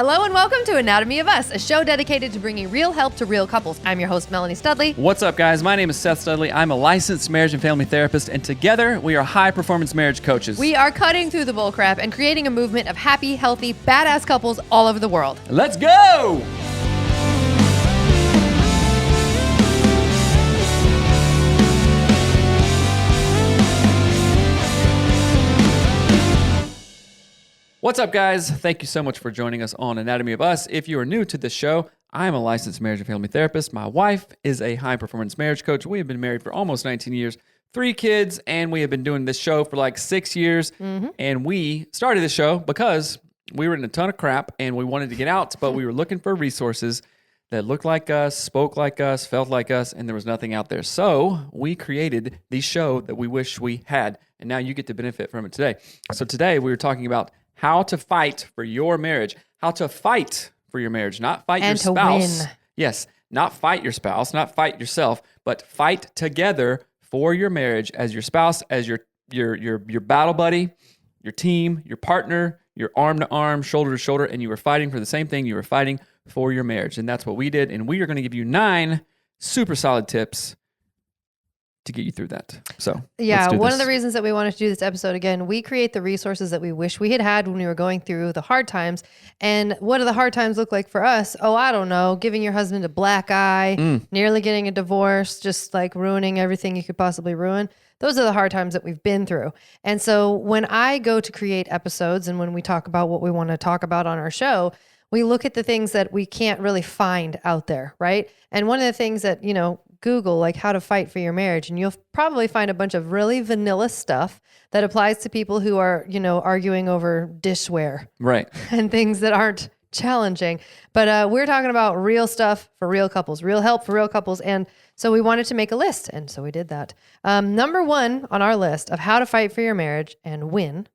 Hello and welcome to Anatomy of Us, a show dedicated to bringing real help to real couples. I'm your host, Melanie Studley. What's up, guys? My name is Seth Studley. I'm a licensed marriage and family therapist, and together we are high-performance marriage coaches. We are cutting through the bullcrap and creating a movement of happy, healthy, badass couples all over the world. Let's go! What's up, guys? Thank you so much for joining us on Anatomy of Us. If you are new to this show, I'm a licensed marriage and family therapist. My wife is a high-performance marriage coach. We have been married for almost 19 years, 3 kids, and we have been doing this show for like 6 years. And we started this show because we were in a ton of crap and we wanted to get out, but we were looking for resources that looked like us, spoke like us, felt like us, and there was nothing out there. So we created the show that we wish we had, and now you get to benefit from it today. So today we were talking about how to fight for your marriage. How to fight for your marriage, not fight your spouse. To win. Yes, not fight your spouse, not fight yourself, but fight together for your marriage as your spouse, as your battle buddy, your team, your partner, your arm to arm, shoulder to shoulder, and you were fighting for the same thing. You were fighting for your marriage, and that's what we did. And we are going to give you 9 super solid tips to get you through that. So yeah, one of the reasons that we wanted to do this episode again, we create the resources that we wish we had when we were going through the hard times. And what do the hard times look like for us? Oh, I don't know, giving your husband a black eye, nearly getting a divorce, just like ruining everything you could possibly ruin. Those are the hard times that we've been through. And so when I go to create episodes and when we talk about what we want to talk about on our show, we look at the things that we can't really find out there, right? And one of the things that, Google like how to fight for your marriage, and you'll probably find a bunch of really vanilla stuff that applies to people who are, arguing over dishware. Right. And things that aren't challenging. But we're talking about real stuff for real couples, real help for real couples. And so we wanted to make a list. And so we did that. Number 1 on our list of how to fight for your marriage and win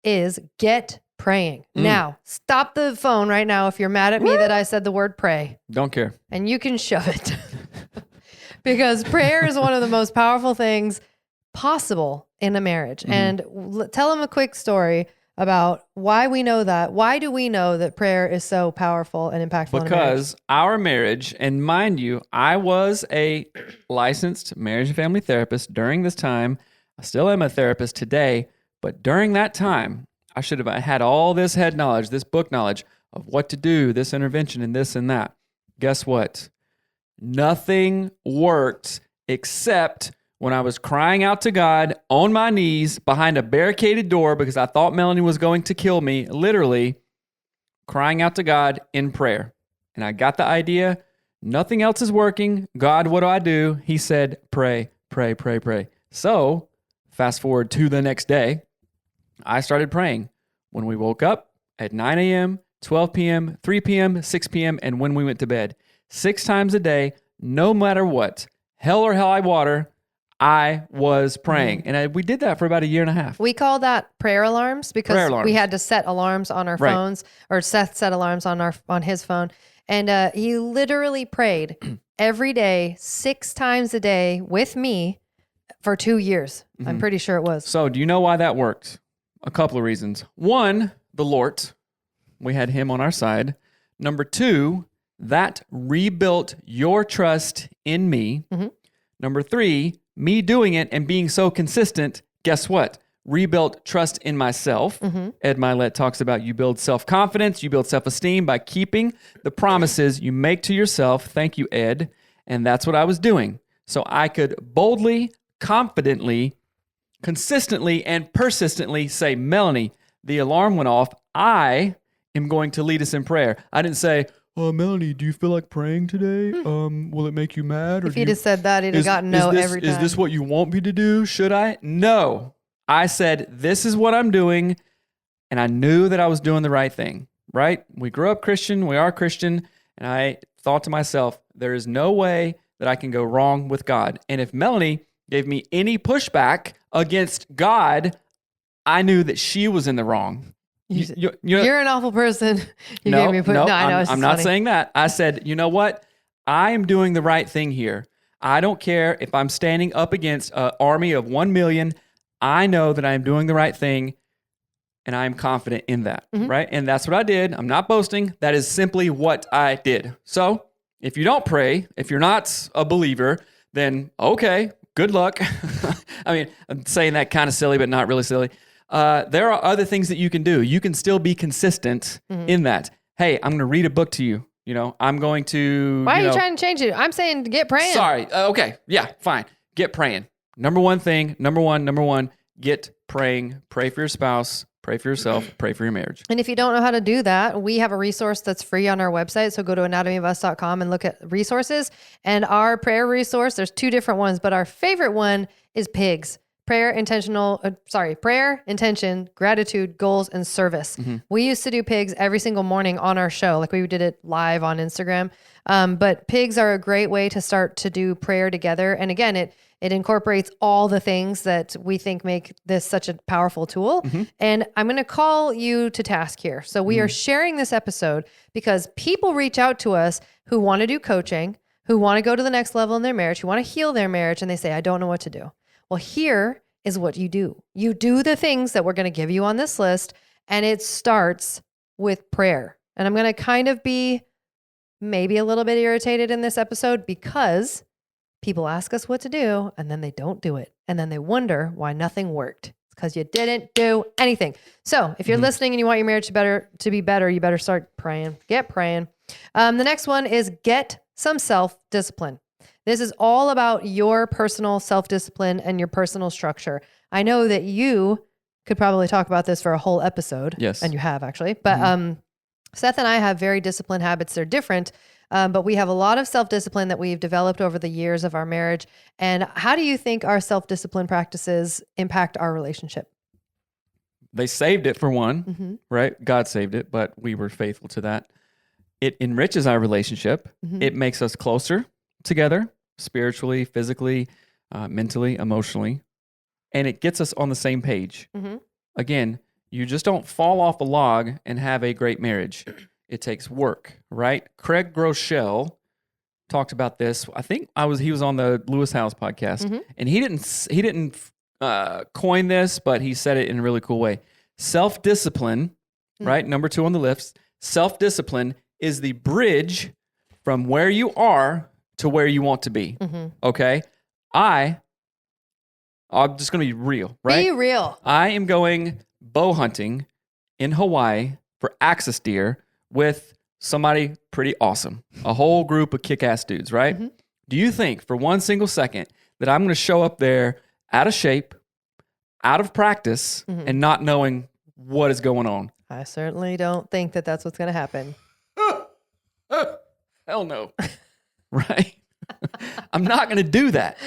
is get praying. Now, stop the phone right now if you're mad at me that I said the word pray. Don't care. And you can shove it. Because prayer is one of the most powerful things possible in a marriage. And tell them a quick story about why we know that. Why do we know that prayer is so powerful and impactful in a marriage? Because our marriage, and mind you, I was a licensed marriage and family therapist during this time. I still am a therapist today, but during that time, I should have had all this head knowledge, this book knowledge of what to do, this intervention and this and that. Guess what? Nothing worked except when I was crying out to God on my knees behind a barricaded door because I thought Melanie was going to kill me, literally crying out to God in prayer. And I got the idea, nothing else is working. God, what do? He said, pray, pray, pray, pray. So fast forward to the next day, I started praying when we woke up at 9 a.m., 12 p.m., 3 p.m., 6 p.m., and when we went to bed. 6 times a day, no matter what, hell or high water, I was praying. And we did that for about a year and a half. We call that prayer alarms because we had to set alarms on our phones, or Seth set alarms on his phone. And he literally prayed every day, 6 times a day with me for 2 years. I'm pretty sure it was. So do you know why that worked? A couple of reasons. 1, the Lord. We had him on our side. Number 2, that rebuilt your trust in me. Number 3, me doing it and being so consistent, guess what? Rebuilt trust in myself. Ed Milet talks about you build self-confidence, you build self-esteem by keeping the promises you make to yourself. Thank you, Ed. And that's what I was doing. So I could boldly, confidently, consistently, and persistently say, Melanie, the alarm went off. I am going to lead us in prayer. I didn't say, Melanie, do you feel like praying today? Will it make you mad? Or if he'd have said that, he'd have gotten no every time. Is this what you want me to do? Should I? No. I said, this is what I'm doing, and I knew that I was doing the right thing, right? We grew up Christian. We are Christian, and I thought to myself, there is no way that I can go wrong with God. And if Melanie gave me any pushback against God, I knew that she was in the wrong. You're an awful person. I'm not saying that. I said, you know what? I am doing the right thing here. I don't care if I'm standing up against an army of 1 million. I know that I am doing the right thing. and I'm confident in that, right? And that's what I did. I'm not boasting. That is simply what I did. So if you don't pray, if you're not a believer, then okay, good luck. I mean, I'm saying that kind of silly, but not really silly. There are other things that you can do. You can still be consistent in that. Hey, I'm going to read a book to you. You know, I'm going to... Why are you trying to change it? I'm saying get praying. Sorry. Okay. Yeah, fine. Get praying. Number one, get praying. Pray for your spouse. Pray for yourself. Pray for your marriage. And if you don't know how to do that, we have a resource that's free on our website. So go to anatomyofus.com and look at resources. And our prayer resource, there's 2 different ones, but our favorite one is PIGS. Prayer, intention, gratitude, goals, and service. We used to do PIGS every single morning on our show. Like we did it live on Instagram. But PIGS are a great way to start to do prayer together. And again, it incorporates all the things that we think make this such a powerful tool. And I'm going to call you to task here. So we are sharing this episode because people reach out to us who want to do coaching, who want to go to the next level in their marriage, who want to heal their marriage. And they say, I don't know what to do. Well, here is what you do. You do the things that we're going to give you on this list, and it starts with prayer. And I'm going to kind of be maybe a little bit irritated in this episode because people ask us what to do, and then they don't do it. And then they wonder why nothing worked. It's because you didn't do anything. So if you're listening and you want your marriage to be better, you better start praying. Get praying. The next one is get some self-discipline. This is all about your personal self-discipline and your personal structure. I know that you could probably talk about this for a whole episode. Yes. And you have actually. But Seth and I have very disciplined habits. They're different, but we have a lot of self-discipline that we've developed over the years of our marriage. And how do you think our self-discipline practices impact our relationship? They saved it for one, right? God saved it, but we were faithful to that. It enriches our relationship. It makes us closer together, spiritually, physically, mentally, emotionally, and it gets us on the same page. Again, you just don't fall off a log and have a great marriage. It takes work, right? Craig Groeschel talked about this. I think he was on the Lewis Howes podcast, and he didn't coin this, but he said it in a really cool way. Self-discipline, right? Number 2 on the list. Self-discipline is the bridge from where you are to where you want to be. Okay. I'm just going to be real, right? Be real. I am going bow hunting in Hawaii for axis deer with somebody pretty awesome. A whole group of kick-ass dudes, right? Do you think for one single second that I'm going to show up there out of shape, out of practice, and not knowing what is going on? I certainly don't think that that's what's going to happen. Hell no. Right? I'm not going to do that.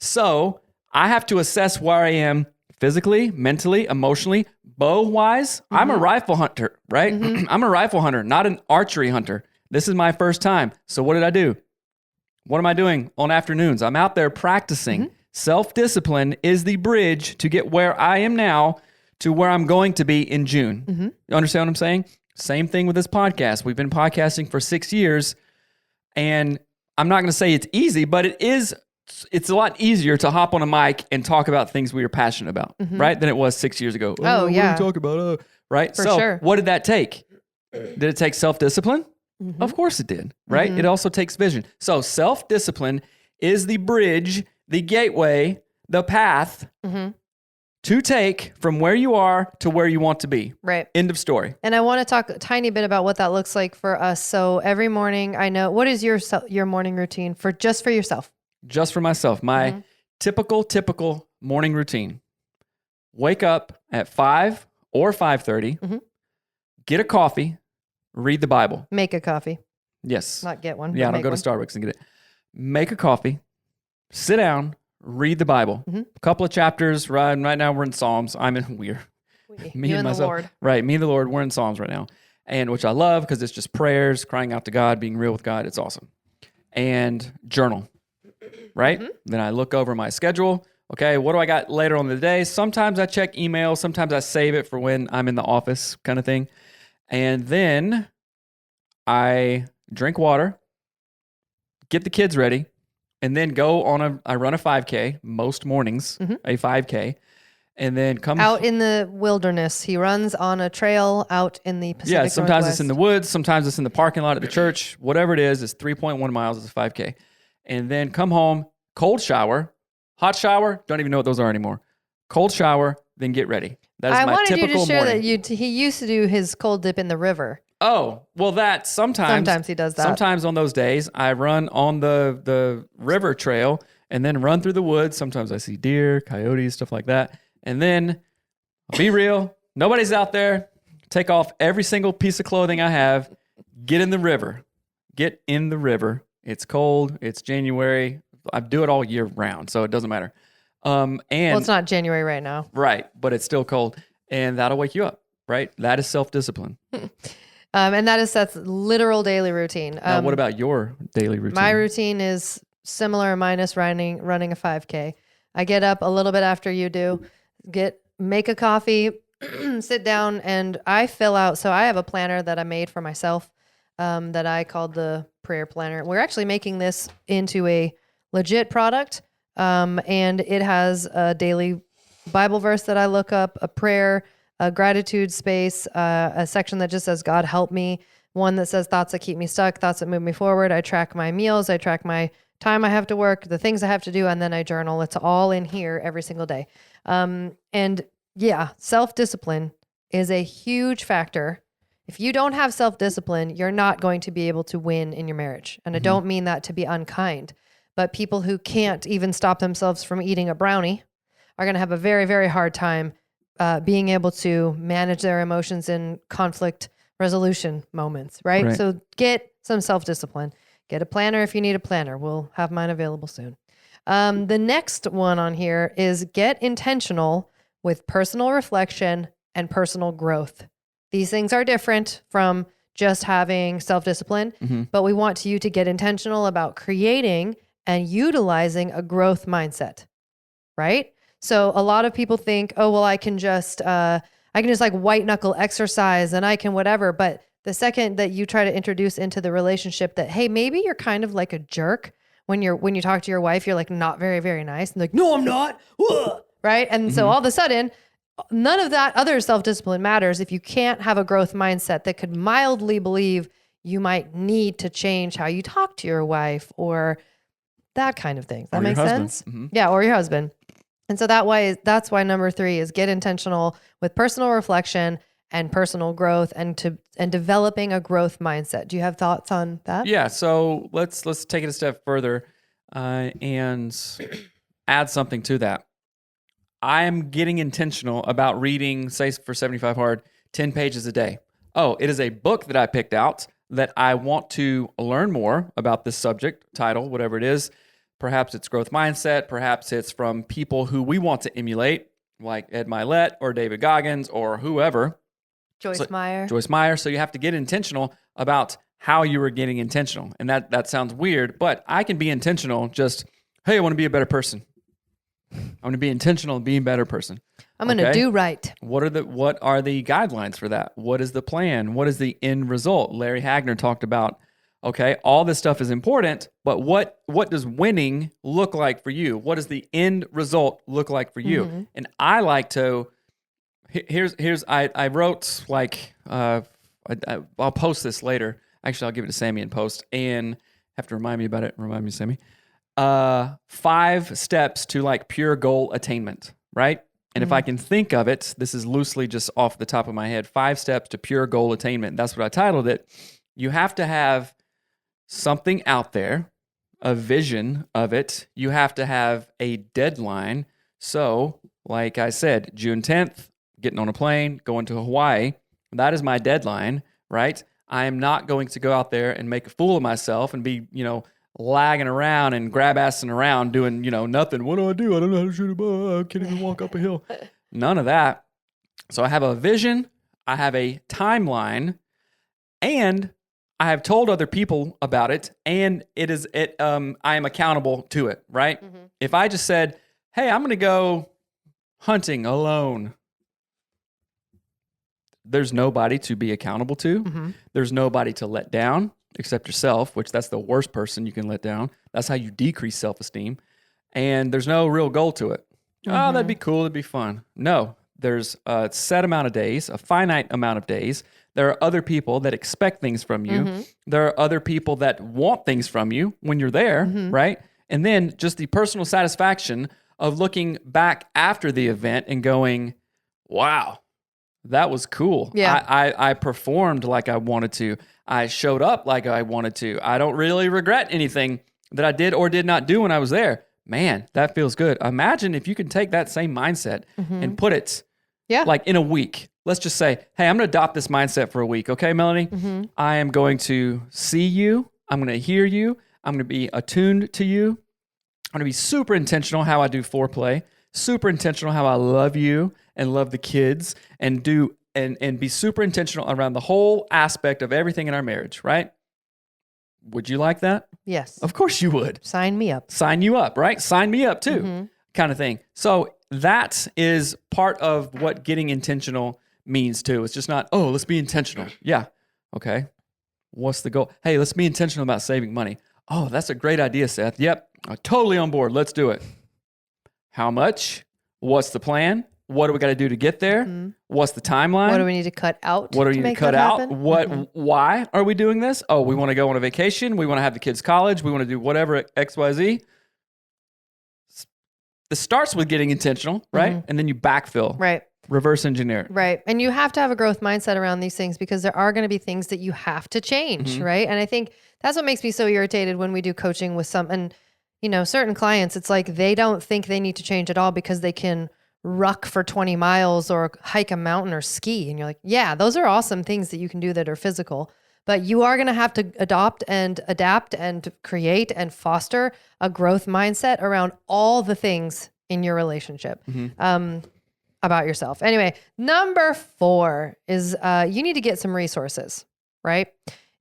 So I have to assess where I am physically, mentally, emotionally, bow-wise. I'm a rifle hunter, right? I'm a rifle hunter, not an archery hunter. This is my first time. So what did I do? What am I doing on afternoons? I'm out there practicing. Self-discipline is the bridge to get where I am now to where I'm going to be in June. You understand what I'm saying? Same thing with this podcast. We've been podcasting for 6 years, and I'm not going to say it's easy, but it's a lot easier to hop on a mic and talk about things we are passionate about, right? Than it was 6 years ago. Oh, yeah. What are you talking about? Right? For sure. What did that take? Did it take self-discipline? Of course it did, right? It also takes vision. So self-discipline is the bridge, the gateway, the path to take from where you are to where you want to be. Right. End of story. And I want to talk a tiny bit about what that looks like for us. So every morning, I know, what is your morning routine for yourself? Just for myself. My typical morning routine. Wake up at 5 or 5:30, get a coffee, read the Bible. Make a coffee. Yes. Not get one. Yeah, I don't go to Starbucks and get it. Make a coffee, sit down, read the Bible. A couple of chapters. Right now we're in Psalms. Me and myself. The Lord. Right, me and the Lord. We're in Psalms right now, and which I love because it's just prayers, crying out to God, being real with God. It's awesome. And journal, right? Then I look over my schedule. Okay, what do I got later on in the day? Sometimes I check email. Sometimes I save it for when I'm in the office kind of thing. And then I drink water, get the kids ready, and then go on I run a 5K most mornings, a 5K. and then come out in the wilderness. He runs on a trail out in the Pacific Northwest. sometimes it's in the woods, sometimes it's in the parking lot at the church. Whatever it is, it's 3.1 miles. It's a 5K. And then come home, cold shower, hot shower. Don't even know what those are anymore. Cold shower, then get ready. That is I my wanted you typical to share morning. that he used to do his cold dip in the river. Oh, well, that sometimes he does that. Sometimes on those days, I run on the river trail and then run through the woods. Sometimes I see deer, coyotes, stuff like that. And then, I'll be real, nobody's out there. Take off every single piece of clothing I have. Get in the river. Get in the river. It's cold. It's January. I do it all year round, so it doesn't matter. Well, it's not January right now. Right, but it's still cold. And that'll wake you up, right? That is self-discipline. And that is Seth's literal daily routine. Now, what about your daily routine? My routine is similar minus running a 5K. I get up a little bit after you do, make a coffee, sit down, and I fill out. So I have a planner that I made for myself that I called the prayer planner. We're actually making this into a legit product, and it has a daily Bible verse that I look up, a prayer, a gratitude space, a section that just says, God help me, one that says thoughts that keep me stuck, thoughts that move me forward. I track my meals, I track my time I have to work, the things I have to do, and then I journal. It's all in here every single day. And yeah, self-discipline is a huge factor. If you don't have self-discipline, you're not going to be able to win in your marriage. And I don't mean that to be unkind, but people who can't even stop themselves from eating a brownie are going to have a very, very hard time being able to manage their emotions in conflict resolution moments, right? So get some self-discipline. Get a planner if you need a planner. We'll have mine available soon. The next one on here is get intentional with personal reflection and personal growth. These things are different from just having self-discipline, but we want you to get intentional about creating and utilizing a growth mindset, right? So a lot of people think, oh, well, I can just like white knuckle exercise and I can whatever. But the second that you try to introduce into the relationship that, hey, maybe you're kind of like a jerk when you talk to your wife, you're like not very, very nice. And like, no, I'm not. Right. And so all of a sudden, none of that other self-discipline matters if you can't have a growth mindset that could mildly believe you might need to change how you talk to your wife or that kind of thing. That makes sense? Yeah. Or your husband. And so that's why number 3 is get intentional with personal reflection and personal growth and developing a growth mindset. Do you have thoughts on that? Yeah. So let's take it a step further and add something to that. I am getting intentional about reading, say for 75 Hard, 10 pages a day. Oh, it is a book that I picked out that I want to learn more about this subject, title, whatever it is. Perhaps it's growth mindset. Perhaps it's from people who we want to emulate, like Ed Milet or David Goggins or whoever. Joyce Meyer. So you have to get intentional about how you are getting intentional. And that sounds weird, but I can be intentional just, hey, I want to be a better person. I'm going to be intentional in being a better person. I'm going to do right. What are the guidelines for that? What is the plan? What is the end result? Larry Hagner talked about, okay, all this stuff is important, but what does winning look like for you? What does the end result look like for you? And I like to, I wrote like, I'll post this later. Actually, I'll give it to Sammy in post and have to remind me about it. Remind me, Sammy. 5 steps to like pure goal attainment, right? And if I can think of it, this is loosely just off the top of my head, 5 steps to pure goal attainment. That's what I titled it. You have to have something out there, a vision of it. You have to have a deadline. So, like I said, June 10th, getting on a plane, going to Hawaii. That is my deadline, right? I am not going to go out there and make a fool of myself and be, lagging around and grab-assing around doing, nothing. What do? I don't know how to shoot a ball. I can't even walk up a hill. None of that. So I have a vision. I have a timeline. And I have told other people about it, and I am accountable to it, right? If I just said, hey, I'm going to go hunting alone, there's nobody to be accountable to. There's nobody to let down except yourself, which that's the worst person you can let down. That's how you decrease self-esteem. And there's no real goal to it. Oh, that'd be cool. That'd be fun. No, there's a set amount of days, a finite amount of days. There are other people that expect things from you. There are other people that want things from you when you're there, right? And then just the personal satisfaction of looking back after the event and going, wow, that was cool. Yeah. I performed like I wanted to. I showed up like I wanted to. I don't really regret anything that I did or did not do when I was there. Man, that feels good. Imagine if you can take that same mindset and put it like in a week. Let's just say, hey, I'm going to adopt this mindset for a week. Okay, Melanie? I am going to see you. I'm going to hear you. I'm going to be attuned to you. I'm going to be super intentional how I do foreplay, super intentional how I love you and love the kids, and do and be super intentional around the whole aspect of everything in our marriage, right? Would you like that? Yes. Of course you would. Sign me up. Sign you up, right? Sign me up too, kind of thing. So that is part of what getting intentional means too. It's just not, oh, let's be intentional. Yeah. Okay. What's the goal? Hey, let's be intentional about saving money. Oh, that's a great idea, Seth. Yep. I'm totally on board. Let's do it. How much? What's the plan? What do we got to do to get there? What's the timeline? What do we need to cut out? What do we need to cut out? Why are we doing this? Oh, we want to go on a vacation. We want to have the kids' college. We want to do whatever, XYZ. This starts with getting intentional, right? And then you backfill. Right. Reverse engineer. Right. And you have to have a growth mindset around these things, because there are going to be things that you have to change, right? And I think that's what makes me so irritated when we do coaching with and certain clients, it's like they don't think they need to change at all because they can ruck for 20 miles or hike a mountain or ski. And you're like, yeah, those are awesome things that you can do that are physical, but you are going to have to adopt and adapt and create and foster a growth mindset around all the things in your relationship. About yourself. Anyway, number 4 is you need to get some resources, right?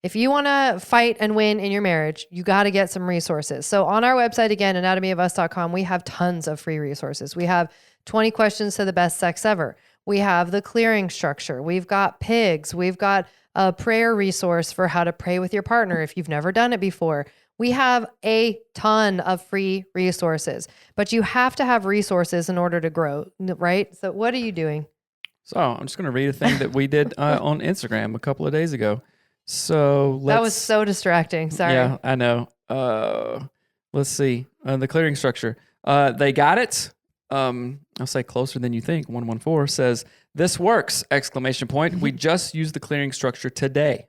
If you want to fight and win in your marriage, you got to get some resources. So on our website, again, anatomyofus.com, we have tons of free resources. We have 20 questions to the best sex ever. We have the clearing structure. We've got pigs. We've got a prayer resource for how to pray with your partner if you've never done it before. We have a ton of free resources, but you have to have resources in order to grow, right? So what are you doing? So I'm just going to read a thing that we did on Instagram a couple of days ago. So that was so distracting. Sorry. Yeah, I know. Let's see. The clearing structure. They got it. I'll say closer than you think. 114 says, "This works!" ! We just used the clearing structure today.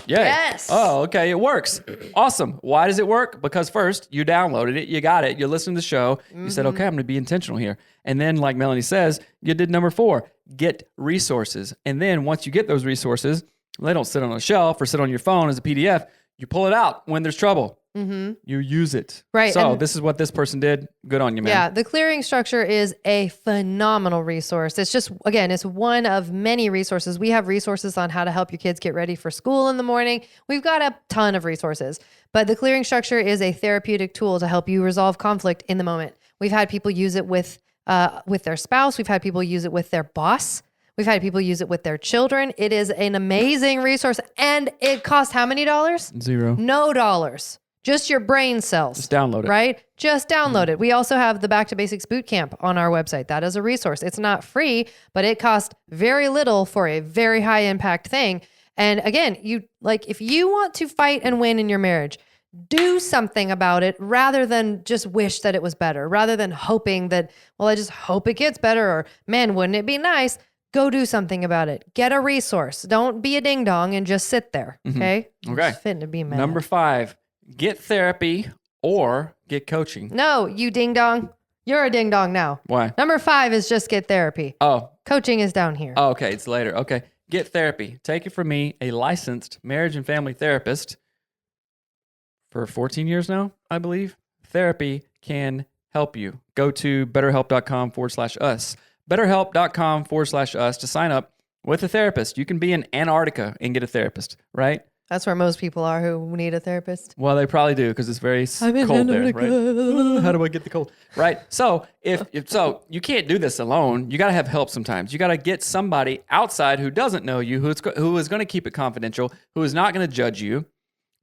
Yay. Yes. Oh, okay. It works. Awesome. Why does it work? Because first, you downloaded it, you got it, you listened to the show, you said, okay, I'm going to be intentional here. And then, like Melanie says, you did number 4, get resources. And then once you get those resources, they don't sit on a shelf or sit on your phone as a PDF. You pull it out when there's trouble. You use it. Right. So and this is what this person did. Good on you, man. Yeah. The clearing structure is a phenomenal resource. It's just, again, it's one of many resources. We have resources on how to help your kids get ready for school in the morning. We've got a ton of resources, but the clearing structure is a therapeutic tool to help you resolve conflict in the moment. We've had people use it with their spouse. We've had people use it with their boss. We've had people use it with their children. It is an amazing resource, and it costs how many dollars? $0. No dollars. Just your brain cells. Just download it. Right? Just download it. We also have the Back to Basics Bootcamp on our website. That is a resource. It's not free, but it costs very little for a very high impact thing. And again, if you want to fight and win in your marriage, do something about it rather than just wish that it was better, rather than hoping that, well, I just hope it gets better, or man, wouldn't it be nice? Go do something about it. Get a resource. Don't be a ding dong and just sit there. Okay? Okay. Just fitting to be mad. Number 5, get therapy or get coaching. No, you ding dong. You're a ding dong now. Why? Number 5 is just get therapy. Oh. Coaching is down here. Oh, okay. It's later. Okay. Get therapy. Take it from me, a licensed marriage and family therapist for 14 years now, I believe. Therapy can help you. Go to betterhelp.com/us. betterhelp.com/us to sign up with a therapist. You can be in Antarctica and get a therapist, right? That's where most people are who need a therapist. Well, they probably do because it's very cold there, right? How do I get the cold? Right. So if so, you can't do this alone. You got to have help sometimes. You got to get somebody outside who doesn't know you, who is going to keep it confidential, who is not going to judge you,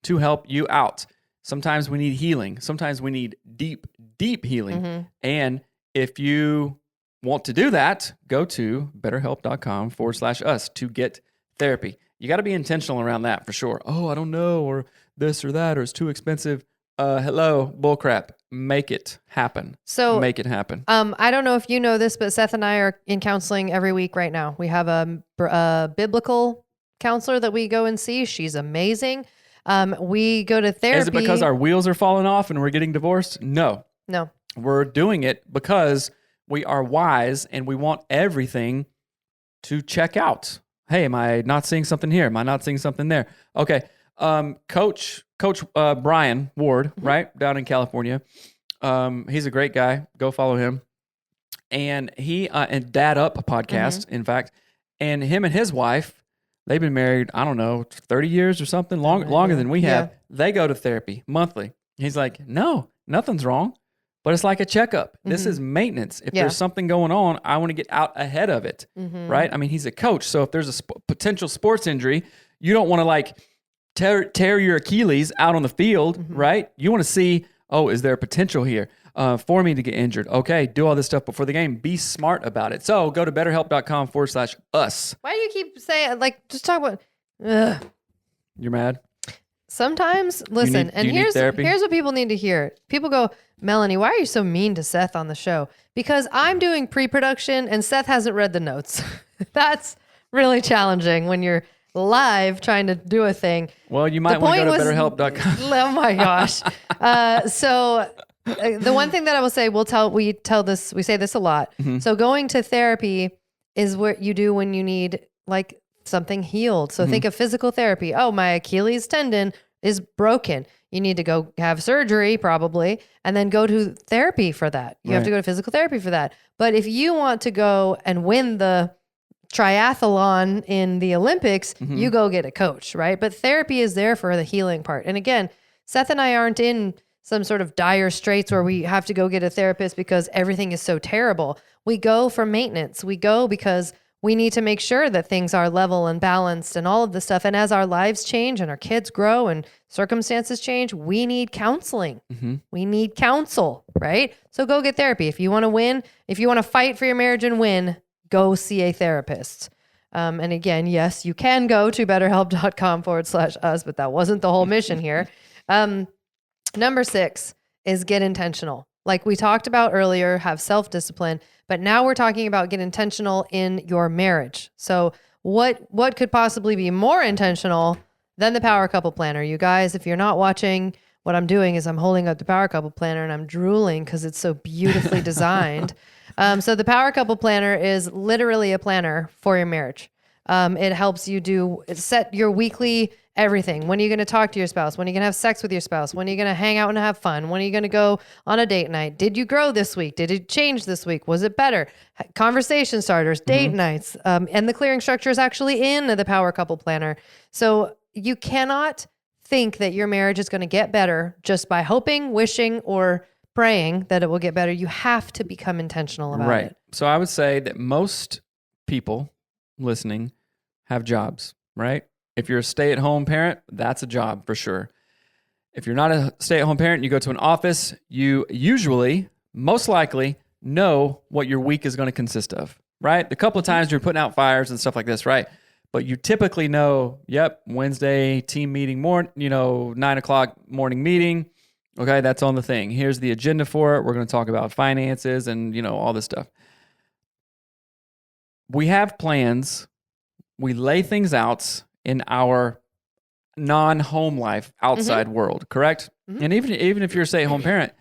to help you out. Sometimes we need healing. Sometimes we need deep, deep healing. And if you want to do that, go to betterhelp.com/us to get therapy. You got to be intentional around that for sure. Oh, I don't know, or this or that, or it's too expensive. Hello, bullcrap. Make it happen. So make it happen. I don't know if you know this, but Seth and I are in counseling every week right now. We have a biblical counselor that we go and see. She's amazing. We go to therapy. Is it because our wheels are falling off and we're getting divorced? No. We're doing it because we are wise and we want everything to check out. Hey, am I not seeing something here? Am I not seeing something there? Okay. Coach Brian Ward, right? Down in California. He's a great guy. Go follow him. And he, and Dad Up podcast, in fact, and him and his wife, they've been married, I don't know, 30 years or something, longer than we have. They go to therapy monthly. He's like, no, nothing's wrong. But it's like a checkup. This is maintenance. If there's something going on, I want to get out ahead of it, right? I mean, he's a coach. So if there's a potential sports injury, you don't want to like tear your Achilles out on the field, right? You want to see, oh, is there a potential here for me to get injured? Okay, do all this stuff before the game. Be smart about it. So go to betterhelp.com/us. Why do you keep saying, like, just talk about, ugh. You're mad? Sometimes, listen, do you need therapy? Here's what people need to hear. People go, Melanie, why are you so mean to Seth on the show? Because I'm doing pre-production and Seth hasn't read the notes. That's really challenging when you're live trying to do a thing. Well, you might want to go to betterhelp.com. Oh my gosh. The one thing that I will say, we say this a lot. So going to therapy is what you do when you need like something healed. So think of physical therapy. Oh, my Achilles tendon is broken. You need to go have surgery probably, and then go to therapy for that. You have to go to physical therapy for that. But if you want to go and win the triathlon in the Olympics, you go get a coach, right? But therapy is there for the healing part. And again, Seth and I aren't in some sort of dire straits where we have to go get a therapist because everything is so terrible. We go for maintenance. We go because we need to make sure that things are level and balanced and all of this stuff. And as our lives change and our kids grow and circumstances change, we need counseling. We need counsel, right? So go get therapy. If you want to win, if you want to fight for your marriage and win, go see a therapist. And again, yes, you can go to betterhelp.com/us, but that wasn't the whole mission here. Number 6 is get intentional. Like we talked about earlier, have self-discipline, but now we're talking about get intentional in your marriage. So what could possibly be more intentional than the Power Couple Planner? You guys, if you're not watching, what I'm doing is I'm holding up the Power Couple Planner and I'm drooling because it's so beautifully designed. So the Power Couple Planner is literally a planner for your marriage. It helps you set your weekly everything. When are you going to talk to your spouse? When are you going to have sex with your spouse? When are you going to hang out and have fun? When are you going to go on a date night? Did you grow this week? Did it change this week? Was it better? Conversation starters, date nights. And the clearing structure is actually in the Power Couple Planner. So you cannot think that your marriage is going to get better just by hoping, wishing, or praying that it will get better. You have to become intentional about it. So I would say that most people listening have jobs, right? If you're a stay-at-home parent, that's a job for sure. If you're not a stay-at-home parent, you go to an office, you usually, most likely, know what your week is going to consist of, right? The couple of times you're putting out fires and stuff like this, right? But you typically know, Wednesday team meeting, 9:00 morning meeting. Okay, that's on the thing. Here's the agenda for it. We're going to talk about finances and, all this stuff. We have plans. We lay things out in our non-home life outside world, correct? And even if you're a stay-at-home parent,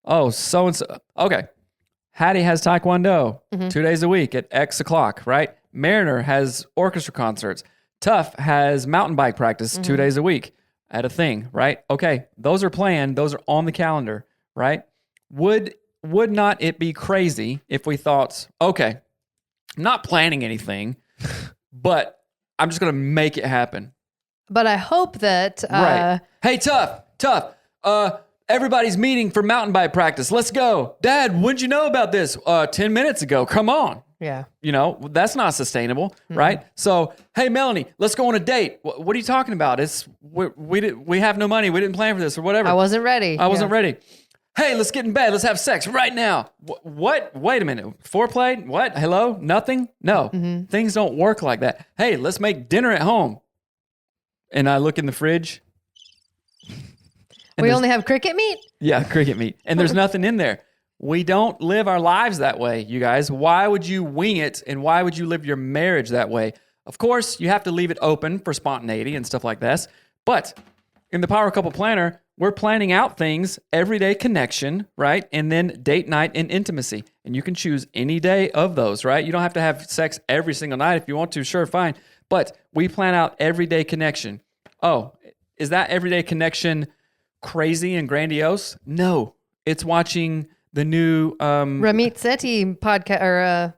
so-and-so. Okay, Hattie has Taekwondo 2 days a week at X o'clock, right? Mariner has orchestra concerts. Tough has mountain bike practice 2 days a week at a thing, right? Okay, those are planned. Those are on the calendar, right? Would not it be crazy if we thought, okay, I'm not planning anything, but I'm just going to make it happen. But I hope that... right. Hey, Tough. Everybody's meeting for mountain bike practice. Let's go. Dad, when'd you know about this? 10 minutes ago. Come on. Yeah. That's not sustainable, right? So, hey, Melanie, let's go on a date. What are you talking about? We have no money. We didn't plan for this or whatever. I wasn't ready. I wasn't ready. Hey, let's get in bed. Let's have sex right now. What? Wait a minute. Foreplay? What? Hello? Nothing? No. Things don't work like that. Hey, let's make dinner at home. And I look in the fridge. We only have cricket meat? Yeah, cricket meat. And there's nothing in there. We don't live our lives that way, you guys. Why would you wing it and why would you live your marriage that way? Of course, you have to leave it open for spontaneity and stuff like this. But in the Power Couple Planner, we're planning out things, everyday connection, right? And then date night and intimacy. And you can choose any day of those, right? You don't have to have sex every single night. If you want to, sure, fine. But we plan out everyday connection. Oh, is that everyday connection crazy and grandiose? No. It's watching the new Ramit Sethi podcast or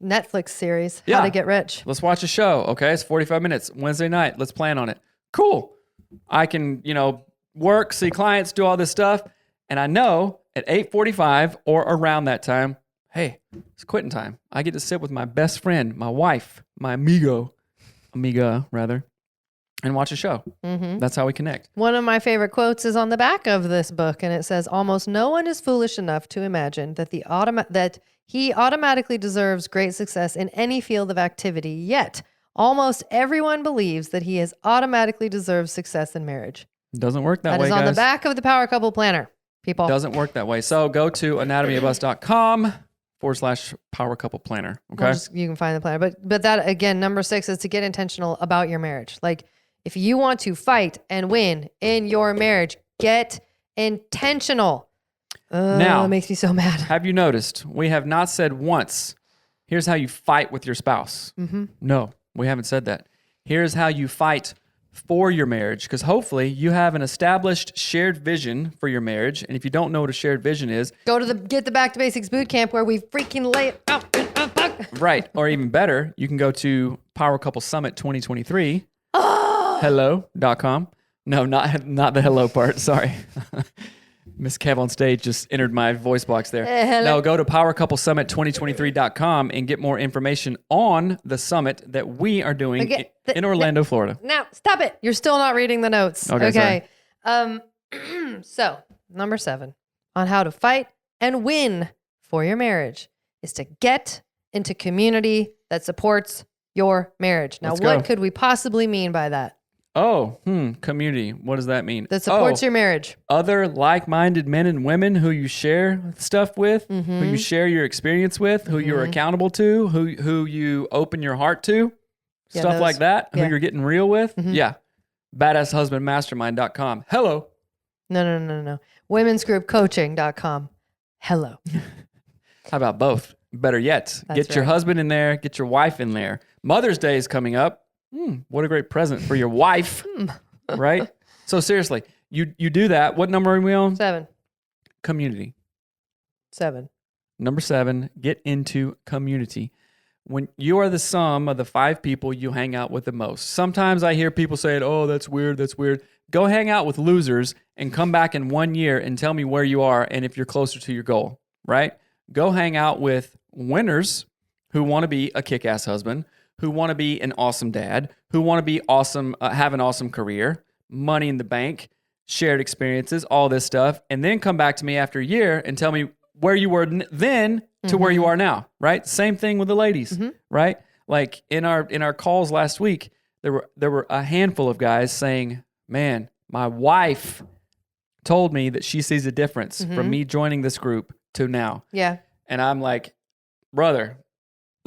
Netflix series, How to Get Rich. Let's watch a show. Okay, it's 45 minutes. Wednesday night. Let's plan on it. Cool. I can, work, see clients, do all this stuff. And I know at 8:45 or around that time, hey, it's quitting time. I get to sit with my best friend, my wife, my amiga rather, and watch a show. That's how we connect. One of my favorite quotes is on the back of this book, and it says, almost no one is foolish enough to imagine that that he automatically deserves great success in any field of activity, yet almost everyone believes that he has automatically deserves success in marriage. Doesn't work that way, That is on guys. the back of the Power Couple Planner, people. Doesn't work that way. So go to anatomyofus.com/Power Couple Planner. Okay. You can find the planner. But that, again, number 6 is to get intentional about your marriage. Like, if you want to fight and win in your marriage, get intentional. Now, it makes me so mad. Have you noticed we have not said once, here's how you fight with your spouse? No, we haven't said that. Here's how you fight for your marriage, because hopefully you have an established shared vision for your marriage. And if you don't know what a shared vision is, go to Get the Back to Basics boot camp where we freaking lay it out. Right. Or even better, you can go to Power Couple Summit 2023. Hello.com. No, not the hello part. Sorry. Miss Kev on stage just entered my voice box there. No, go to powercouplesummit2023.com and get more information on the summit that we are doing in Orlando, Florida. Now, stop it. You're still not reading the notes. Okay. So, number 7 on how to fight and win for your marriage is to get into community that supports your marriage. Now, what could we possibly mean by that? Oh, community. What does that mean? That supports your marriage. Other like-minded men and women who you share stuff with, who you share your experience with, who you're accountable to, who you open your heart to, stuff like that, who you're getting real with. Yeah. BadassHusbandMastermind.com. Hello. No. Womensgroupcoaching.com. Hello. How about both? Better yet, get your husband in there, get your wife in there. Mother's Day is coming up. What a great present for your wife, right? So seriously, you do that. What number are we on? 7. Community. 7. Number 7, get into community. When you are the sum of the 5 people you hang out with the most. Sometimes I hear people say, oh, that's weird. Go hang out with losers and come back in 1 year and tell me where you are and if you're closer to your goal, right? Go hang out with winners who want to be a kick-ass husband, who want to be an awesome dad, who want to be awesome, have an awesome career, money in the bank, shared experiences, all this stuff, and then come back to me after a year and tell me where you were then to where you are now, right? Same thing with the ladies, right? Like in our calls last week, there were a handful of guys saying, man, my wife told me that she sees a difference from me joining this group to now. Yeah. And I'm like, brother,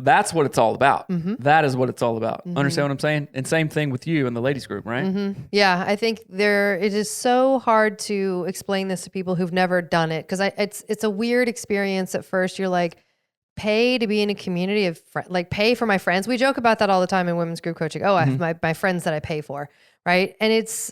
that's what it's all about. That is what it's all about. Understand what I'm saying? And same thing with you and the ladies group, right? Yeah, I think it is so hard to explain this to people who've never done it because it's a weird experience at first. You're like, pay to be in a community of pay for my friends. We joke about that all the time in women's group coaching. Oh, I have my friends that I pay for, right? And it's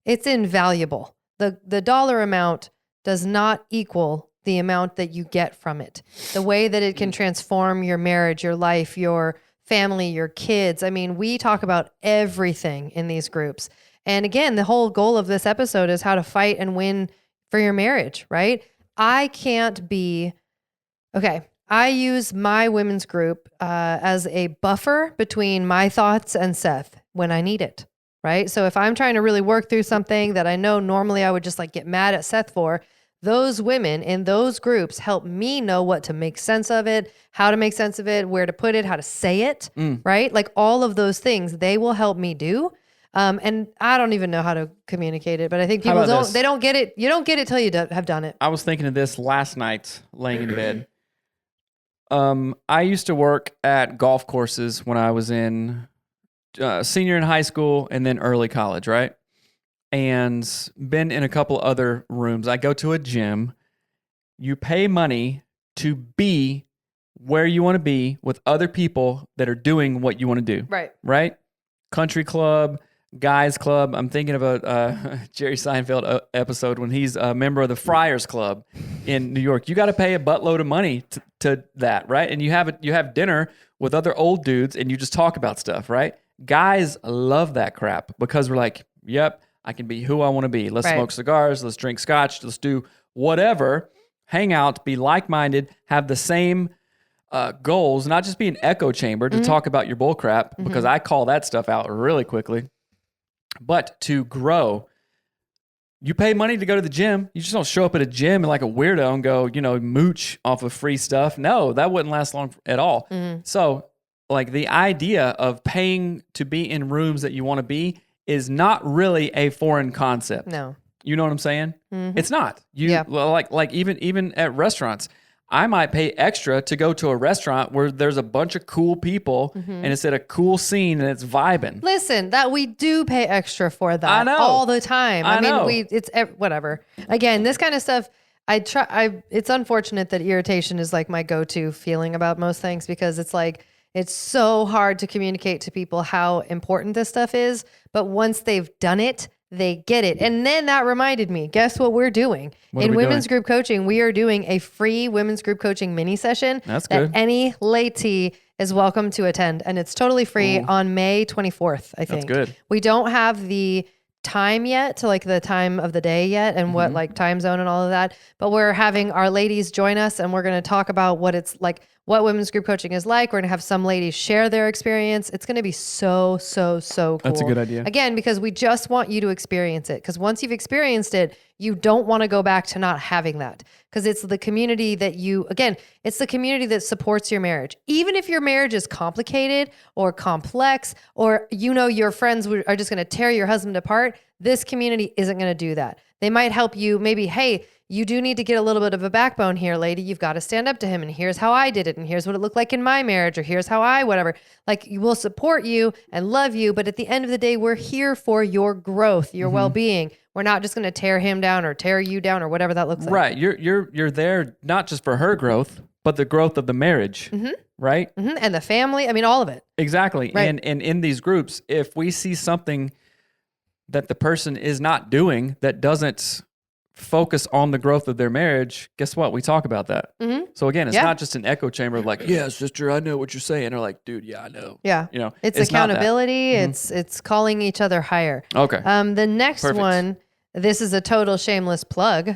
invaluable. The dollar amount does not equal the amount that you get from it. The way that it can transform your marriage, your life, your family, your kids. I mean, we talk about everything in these groups. And again, the whole goal of this episode is how to fight and win for your marriage, right? I use my women's group as a buffer between my thoughts and Seth when I need it, right? So if I'm trying to really work through something that I know normally I would just get mad at Seth for, those women in those groups help me know what to make sense of it, how to make sense of it, where to put it, how to say it, right? Like all of those things they will help me do. And I don't even know how to communicate it, but I think people they don't get it. You don't get it till you have done it. I was thinking of this last night laying in bed. I used to work at golf courses when I was in senior in high school and then early college, right? And been in a couple other rooms. I go to a gym. You pay money to be where you want to be with other people that are doing what you want to do. Right. Right? Country club, guys club. I'm thinking of a Jerry Seinfeld episode when he's a member of the Friars Club in New York. You got to pay a buttload of money to that, right? And you have dinner with other old dudes and you just talk about stuff, right? Guys love that crap because we're like, yep, I can be who I want to be. Let's smoke cigars. Let's drink scotch. Let's do whatever. Hang out, be like-minded, have the same goals, not just be an echo chamber to talk about your bull crap, because I call that stuff out really quickly. But to grow, you pay money to go to the gym. You just don't show up at a gym and like a weirdo and go, mooch off of free stuff. No, that wouldn't last long at all. So like the idea of paying to be in rooms that you want to be is not really a foreign concept. No. You know what I'm saying? It's not. Like even at restaurants, I might pay extra to go to a restaurant where there's a bunch of cool people and it's at a cool scene and it's vibing. Listen, that we do pay extra for that. I know. All the time. I know. It's whatever. Again, this kind of stuff, it's unfortunate that irritation is like my go-to feeling about most things, because it's like, it's so hard to communicate to people how important this stuff is. But once they've done it, they get it. And then that reminded me, guess what we're doing? In women's group coaching, we are doing a free women's group coaching mini session that any laitee is welcome to attend. And it's totally free on May 24th, I think. That's good. We don't have the time yet, to like the time of the day yet and what like time zone and all of that. But we're having our ladies join us and we're going to talk about what it's like, what women's group coaching is like. We're going to have some ladies share their experience. It's going to be so cool. That's a good idea. Again, because we just want you to experience it. Because once you've experienced it, you don't want to go back to not having that. Because it's the community that it's the community that supports your marriage. Even if your marriage is complicated or complex, or your friends are just going to tear your husband apart, this community isn't going to do that. They might help you maybe, hey, you do need to get a little bit of a backbone here, lady. You've got to stand up to him. And here's how I did it. And here's what it looked like in my marriage. Or here's how whatever. Like, we'll support you and love you. But at the end of the day, we're here for your growth, your well-being. We're not just going to tear him down or tear you down or whatever that looks like. Right. You're there not just for her growth, but the growth of the marriage. Right. And the family. I mean, all of it. Exactly. Right. And in these groups, if we see something that the person is not doing that doesn't focus on the growth of their marriage, guess what? We talk about that. So again, it's not just an echo chamber of like, yeah, sister, I know what you're saying. Or like, dude, yeah, I know. Yeah. It's accountability. It's calling each other higher. Okay. The next one, this is a total shameless plug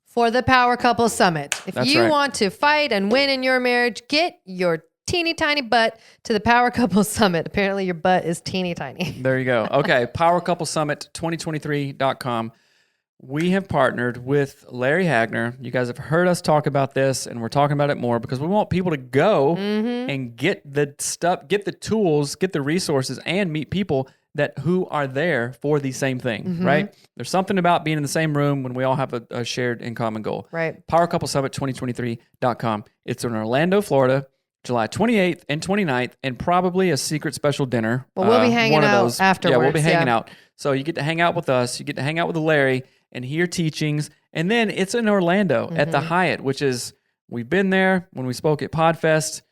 for the Power Couple Summit. If you want to fight and win in your marriage, get your teeny tiny butt to the Power Couple Summit. Apparently your butt is teeny tiny. There you go. Okay. Power Couple Summit 2023.com. We have partnered with Larry Hagner. You guys have heard us talk about this, and we're talking about it more because we want people to go and get the stuff, get the tools, get the resources, and meet people who are there for the same thing, right? There's something about being in the same room when we all have a shared and common goal. Right. Power Couple Summit 2023.com. It's in Orlando, Florida, July 28th and 29th, and probably a secret special dinner. Well, we'll be hanging out afterwards. Yeah, we'll be hanging out. So you get to hang out with us. You get to hang out with Larry and hear teachings. And then it's in Orlando at the Hyatt, which is, we've been there when we spoke at Podfest.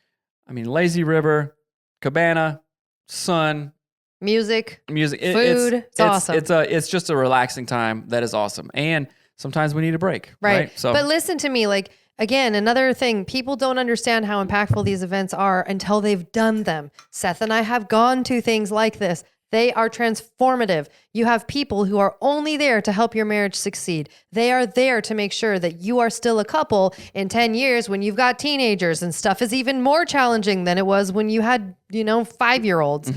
I mean, lazy river, cabana, sun, music, food. It's awesome. It's just a relaxing time that is awesome. And sometimes we need a break. Right. So, but listen to me, like, again, another thing, people don't understand how impactful these events are until they've done them. Seth and I have gone to things like this. They are transformative. You have people who are only there to help your marriage succeed. They are there to make sure that you are still a couple in 10 years when you've got teenagers and stuff is even more challenging than it was when you had, 5-year-olds.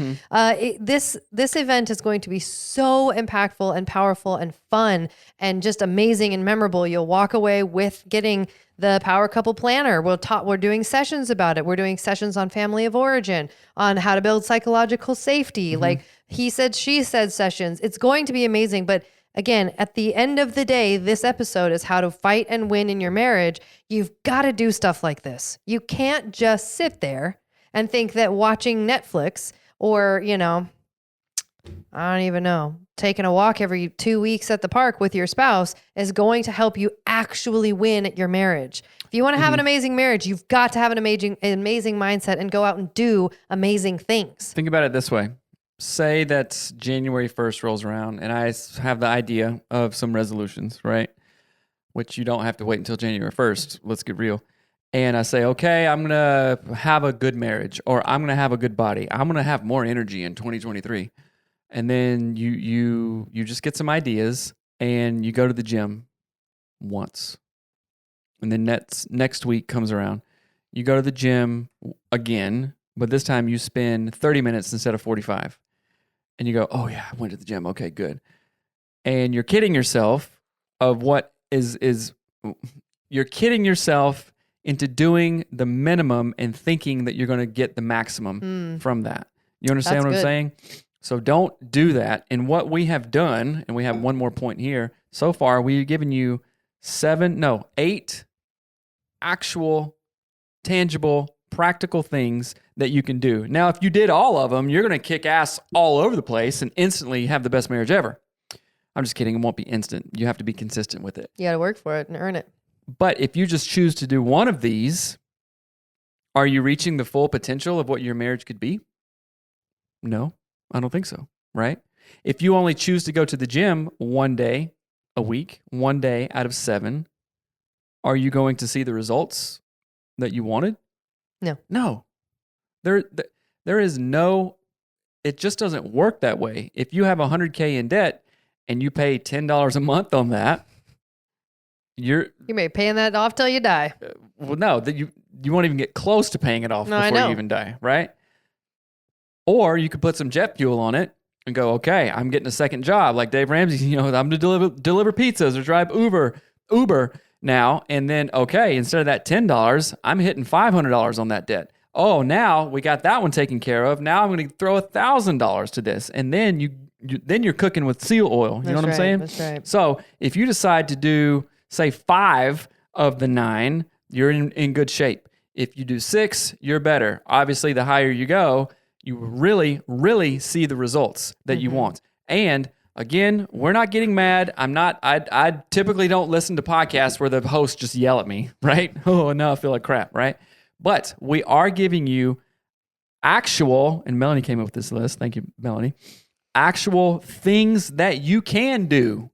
This event is going to be so impactful and powerful and fun and just amazing and memorable. You'll walk away with getting the Power Couple Planner. We're doing sessions about it. We're doing sessions on family of origin, on how to build psychological safety, like he said, she said sessions. It's going to be amazing. But again, at the end of the day, this episode is how to fight and win in your marriage. You've got to do stuff like this. You can't just sit there and think that watching Netflix or, I don't even know, taking a walk every 2 weeks at the park with your spouse is going to help you actually win at your marriage. If you want to have an amazing marriage, you've got to have an amazing mindset and go out and do amazing things. Think about it this way. Say that January 1st rolls around and I have the idea of some resolutions, right? Which you don't have to wait until January 1st. Let's get real. And I say, okay, I'm going to have a good marriage, or I'm going to have a good body. I'm going to have more energy in 2023. And then you just get some ideas and you go to the gym once. And then next week comes around. You go to the gym again, but this time you spend 30 minutes instead of 45. And you go, oh yeah, I went to the gym. Okay, good. And you're kidding yourself of what you're kidding yourself into doing the minimum and thinking that you're going to get the maximum from that. You understand That's what I'm good. saying? So don't do that. And what we have done, and we have one more point here, so far we've given you 8 actual, tangible, practical things that you can do. Now, if you did all of them, you're going to kick ass all over the place and instantly have the best marriage ever. I'm just kidding. It won't be instant. You have to be consistent with it. You got to work for it and earn it. But if you just choose to do one of these, are you reaching the full potential of what your marriage could be? No, I don't think so, right? If you only choose to go to the gym one day a week, 1 day out of 7, are you going to see the results that you wanted? No. There is no, it just doesn't work that way. If you have $100K in debt and you pay $10 a month on that, you may be paying that off till you die. Well, no, that you won't even get close to paying it off before you even die, right? Or you could put some jet fuel on it and go, okay, I'm getting a second job like Dave Ramsey. I'm to deliver pizzas or drive Uber now. And then, okay, instead of that $10, I'm hitting $500 on that debt. Oh, now we got that one taken care of. Now I'm going to throw $1,000 to this, and then you're cooking with seal oil. You know what I'm saying? That's right. So if you decide to do, say, 5 of the 9, you're in good shape. If you do 6, you're better. Obviously, the higher you go, you really, really see the results that you want. And again, we're not getting mad. I typically don't listen to podcasts where the hosts just yell at me, right? Oh, no, I feel like crap, right? But we are giving you actual, and Melanie came up with this list. Thank you, Melanie. Actual things that you can do.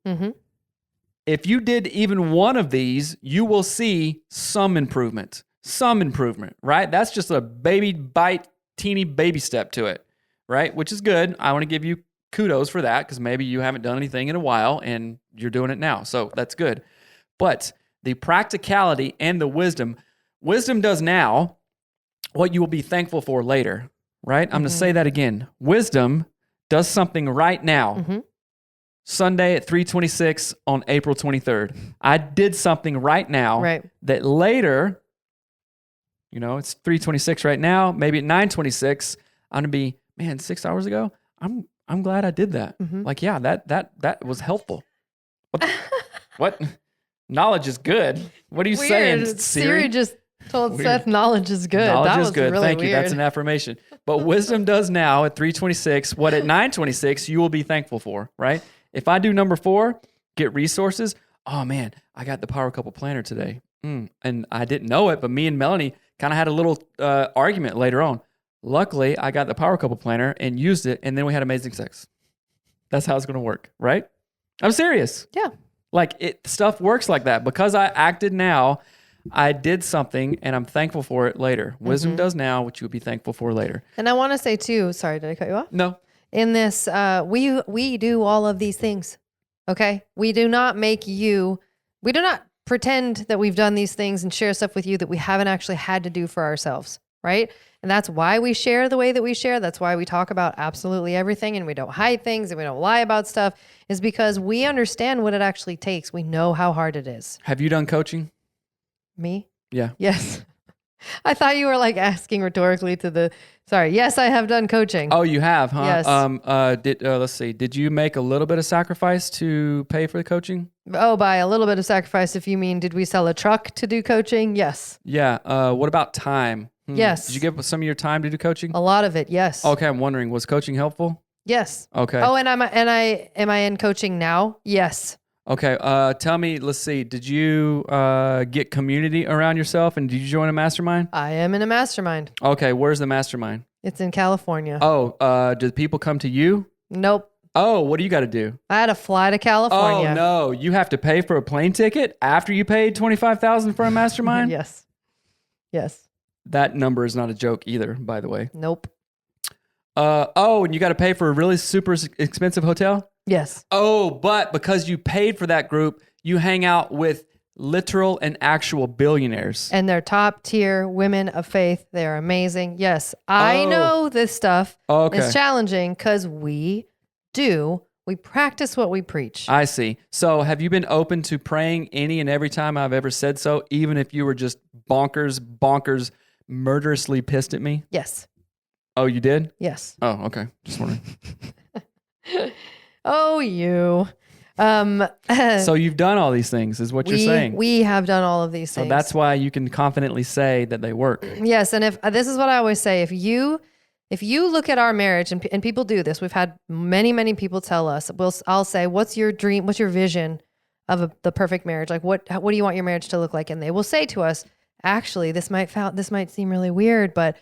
If you did even one of these, you will see some improvement, right? That's just a teeny baby step to it, right? Which is good. I want to give you kudos for that because maybe you haven't done anything in a while and you're doing it now. So that's good. But the practicality and the wisdom does now what you will be thankful for later, right? I'm going to say that again. Wisdom does something right now. Sunday at 3:26 on April 23rd. I did something right now that later, it's 3:26 right now, maybe at 9:26, I'm going to be, 6 hours ago, I'm glad I did that. Like, yeah, that was helpful. What? Knowledge is good. What are you saying, Siri just told Seth knowledge is good. Knowledge that is was good. really Thank you. weird. That's an affirmation. But wisdom does now at 3:26 what at 9:26 you will be thankful for, right? If I do number 4, get resources. Oh man, I got the Power Couple Planner today. And I didn't know it, but me and Melanie kind of had a little argument later on. Luckily, I got the Power Couple Planner and used it, and then we had amazing sex. That's how it's going to work, right? I'm serious. Yeah. Like stuff works like that. Because I acted now, I did something, and I'm thankful for it later. Wisdom does now what you would be thankful for later. And I want to say too, sorry, did I cut you off? No. in this, we do all of these things. Okay. We do not pretend that we've done these things and share stuff with you that we haven't actually had to do for ourselves. Right. And that's why we share the way that we share. That's why we talk about absolutely everything and we don't hide things and we don't lie about stuff, is because we understand what it actually takes. We know how hard it is. Have you done coaching? Me? Yeah. Yes. I thought you were like asking rhetorically sorry. Yes, I have done coaching. Oh, you have, huh? Yes. Let's see. Did you make a little bit of sacrifice to pay for the coaching? Oh, by a little bit of sacrifice, if you mean, did we sell a truck to do coaching? Yes. Yeah. What about time? Yes. Did you give some of your time to do coaching? A lot of it. Yes. Okay. I'm wondering, was coaching helpful? Yes. Okay. Oh, and am I in coaching now? Yes. Okay. Tell me, let's see. Did you get community around yourself and did you join a mastermind? I am in a mastermind. Okay. Where's the mastermind? It's in California. Oh, did people come to you? Nope. Oh, what do you got to do? I had to fly to California. Oh, no. You have to pay for a plane ticket after you paid $25,000 for a mastermind? Yes. Yes. That number is not a joke either, by the way. Nope. And you got to pay for a really super expensive hotel? Yes. Oh, but because you paid for that group, you hang out with literal and actual billionaires. And they're top tier women of faith. They're amazing. Yes. I know this stuff is challenging because we practice what we preach. I see. So have you been open to praying any and every time I've ever said so, even if you were just bonkers, murderously pissed at me? Yes. Oh, you did? Yes. Oh, okay. Just wondering. Oh, you. So you've done all these things, is what you're saying. We have done all of these things. So that's why you can confidently say that they work. Yes, and if this is what I always say, if you look at our marriage, and people do this, we've had many people tell us. I'll say, "What's your dream? What's your vision of the perfect marriage? Like, what do you want your marriage to look like?" And they will say to us, "Actually, this might seem really weird, but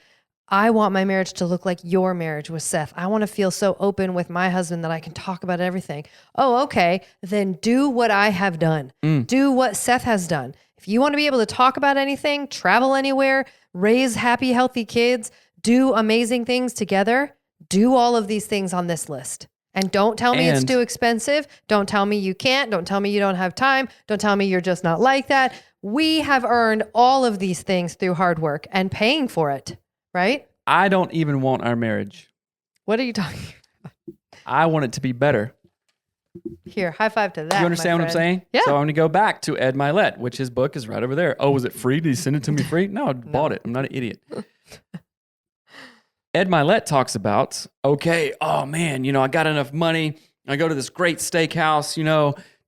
I want my marriage to look like your marriage with Seth. I want to feel so open with my husband that I can talk about everything." Oh, okay. Then do what I have done. Do what Seth has done. If you want to be able to talk about anything, travel anywhere, raise happy, healthy kids, do amazing things together, do all of these things on this list. And don't tell me it's too expensive. Don't tell me you can't. Don't tell me you don't have time. Don't tell me you're just not like that. We have earned all of these things through hard work and paying for it. Right? I don't even want our marriage. What are you talking about? I want it to be better. Here, high five to that. Do you understand what I'm saying? Yeah. So I'm going to go back to Ed Milet, which his book is right over there. Oh, was it free? Did he send it to me free? No, I bought it. I'm not an idiot. Ed Milet talks about, okay, oh man, I got enough money. I go to this great steakhouse,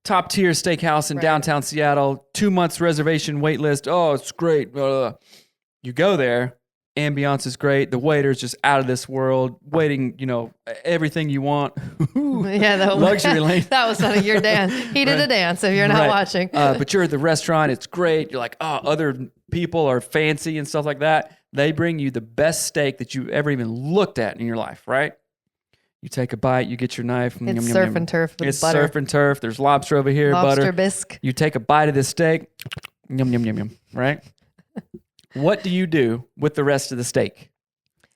top tier steakhouse in downtown Seattle, 2 months reservation wait list. Oh, it's great. You go there. Ambiance is great. The waiter's just out of this world, waiting, everything you want. Yeah, the luxury lane. That was not your dance. He did a dance if you're not watching. But you're at the restaurant. It's great. You're like, oh, other people are fancy and stuff like that. They bring you the best steak that you've ever even looked at in your life, right? You take a bite. You get your knife. It's surf and turf with it's butter. Surf and turf. There's lobster over here, lobster butter. bisque. You take a bite of this steak. Yum, yum, yum, yum, right? What do you do with the rest of the steak?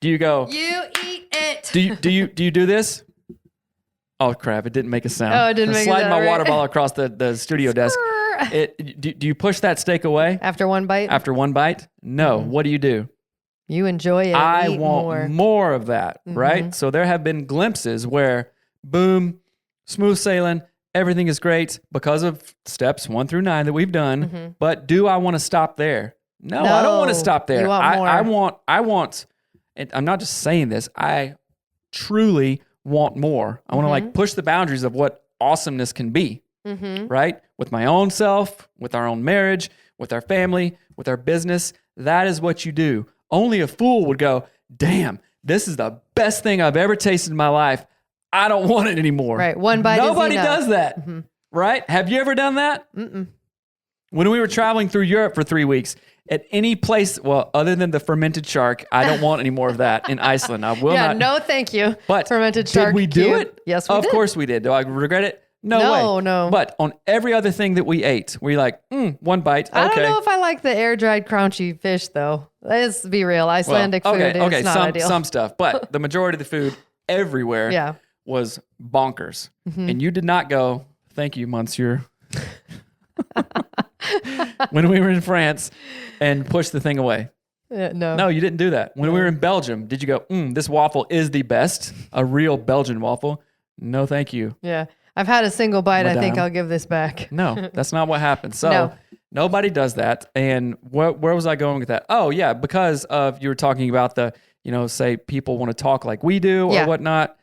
Do you go? You eat it. Do you do this? Oh crap! It didn't make a sound. Oh, it didn't make a sound. Slide my water bottle across the studio desk. Do you push that steak away after one bite? After one bite? No. What do you do? You enjoy it. I want more of that. Right. So there have been glimpses where, boom, smooth sailing. Everything is great because of steps 1 through 9 that we've done. But do I want to stop there? No, I don't want to stop there. You want more. I want, and I'm not just saying this, I truly want more. I want to push the boundaries of what awesomeness can be, right? With my own self, with our own marriage, with our family, with our business. That is what you do. Only a fool would go, damn, this is the best thing I've ever tasted in my life. I don't want it anymore. Right. One bite Nobody is enough. does that, right? Have you ever done that? Mm-mm. When we were traveling through Europe for 3 weeks, at any place, well, other than the fermented shark, I don't want any more of that in Iceland. I will not. No, thank you. But fermented shark. Did we do it? Yes, we did. Of course we did. Do I regret it? No way. No. But on every other thing that we ate, we like, one bite. Okay. I don't know if I like the air dried crunchy fish though. Let's be real. Icelandic food is not ideal. Some stuff, but the majority of the food, everywhere Yeah. was bonkers. And you did not go, thank you, monsieur, when we were in France and push the thing away. No. No, you didn't do that. When we were in Belgium, did you go, this waffle is the best, a real Belgian waffle? No, thank you. Yeah. I've had a single bite. Madame. I think I'll give this back. No, that's not what happened. So No. nobody does that. And where was I going with that? Oh, yeah, because of you were talking about the, say people want to talk like we do or whatnot.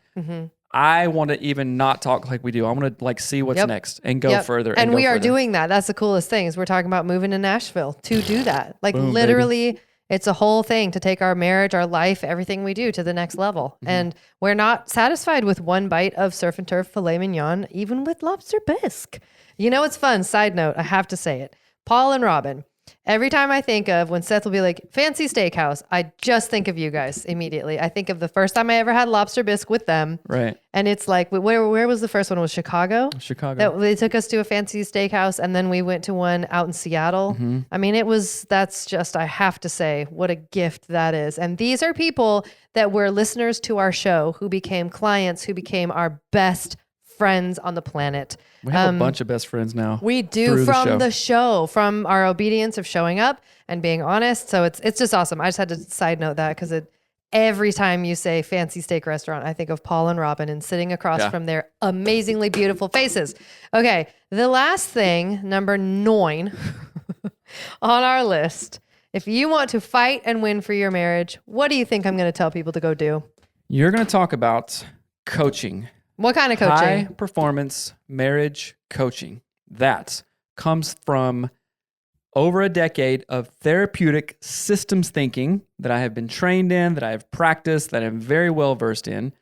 I want to even not talk like we do. I want to like see what's next and go further. And we are further. doing that. That's the coolest thing is we're talking about moving to Nashville to do that. Like Boom, literally it's a whole thing to take our marriage, our life, everything we do to the next level. And we're not satisfied with one bite of surf and turf filet mignon, even with lobster bisque. It's fun. Side note, I have to say it. Paul and Robin. Every time I think of when Seth will be like, fancy steakhouse, I just think of you guys immediately. I think of the first time I ever had lobster bisque with them. Right. And it's like, where was the first one? It was Chicago? Chicago. They took us to a fancy steakhouse and then we went to one out in Seattle. I mean, that's just, I have to say, what a gift that is. And these are people that were listeners to our show who became clients, who became our best friends on the planet. We have a bunch of best friends now. We do from the show, from our obedience of showing up and being honest. So it's just awesome. I just had to side note that because every time you say fancy steak restaurant, I think of Paul and Robin and sitting across from their amazingly beautiful faces. Okay. The last thing, number 9 on our list. If you want to fight and win for your marriage, what do you think I'm going to tell people to go do? You're going to talk about coaching. What kind of coaching? High performance marriage coaching. That comes from over a decade of therapeutic systems thinking that I have been trained in, that I have practiced, that I'm very well versed in,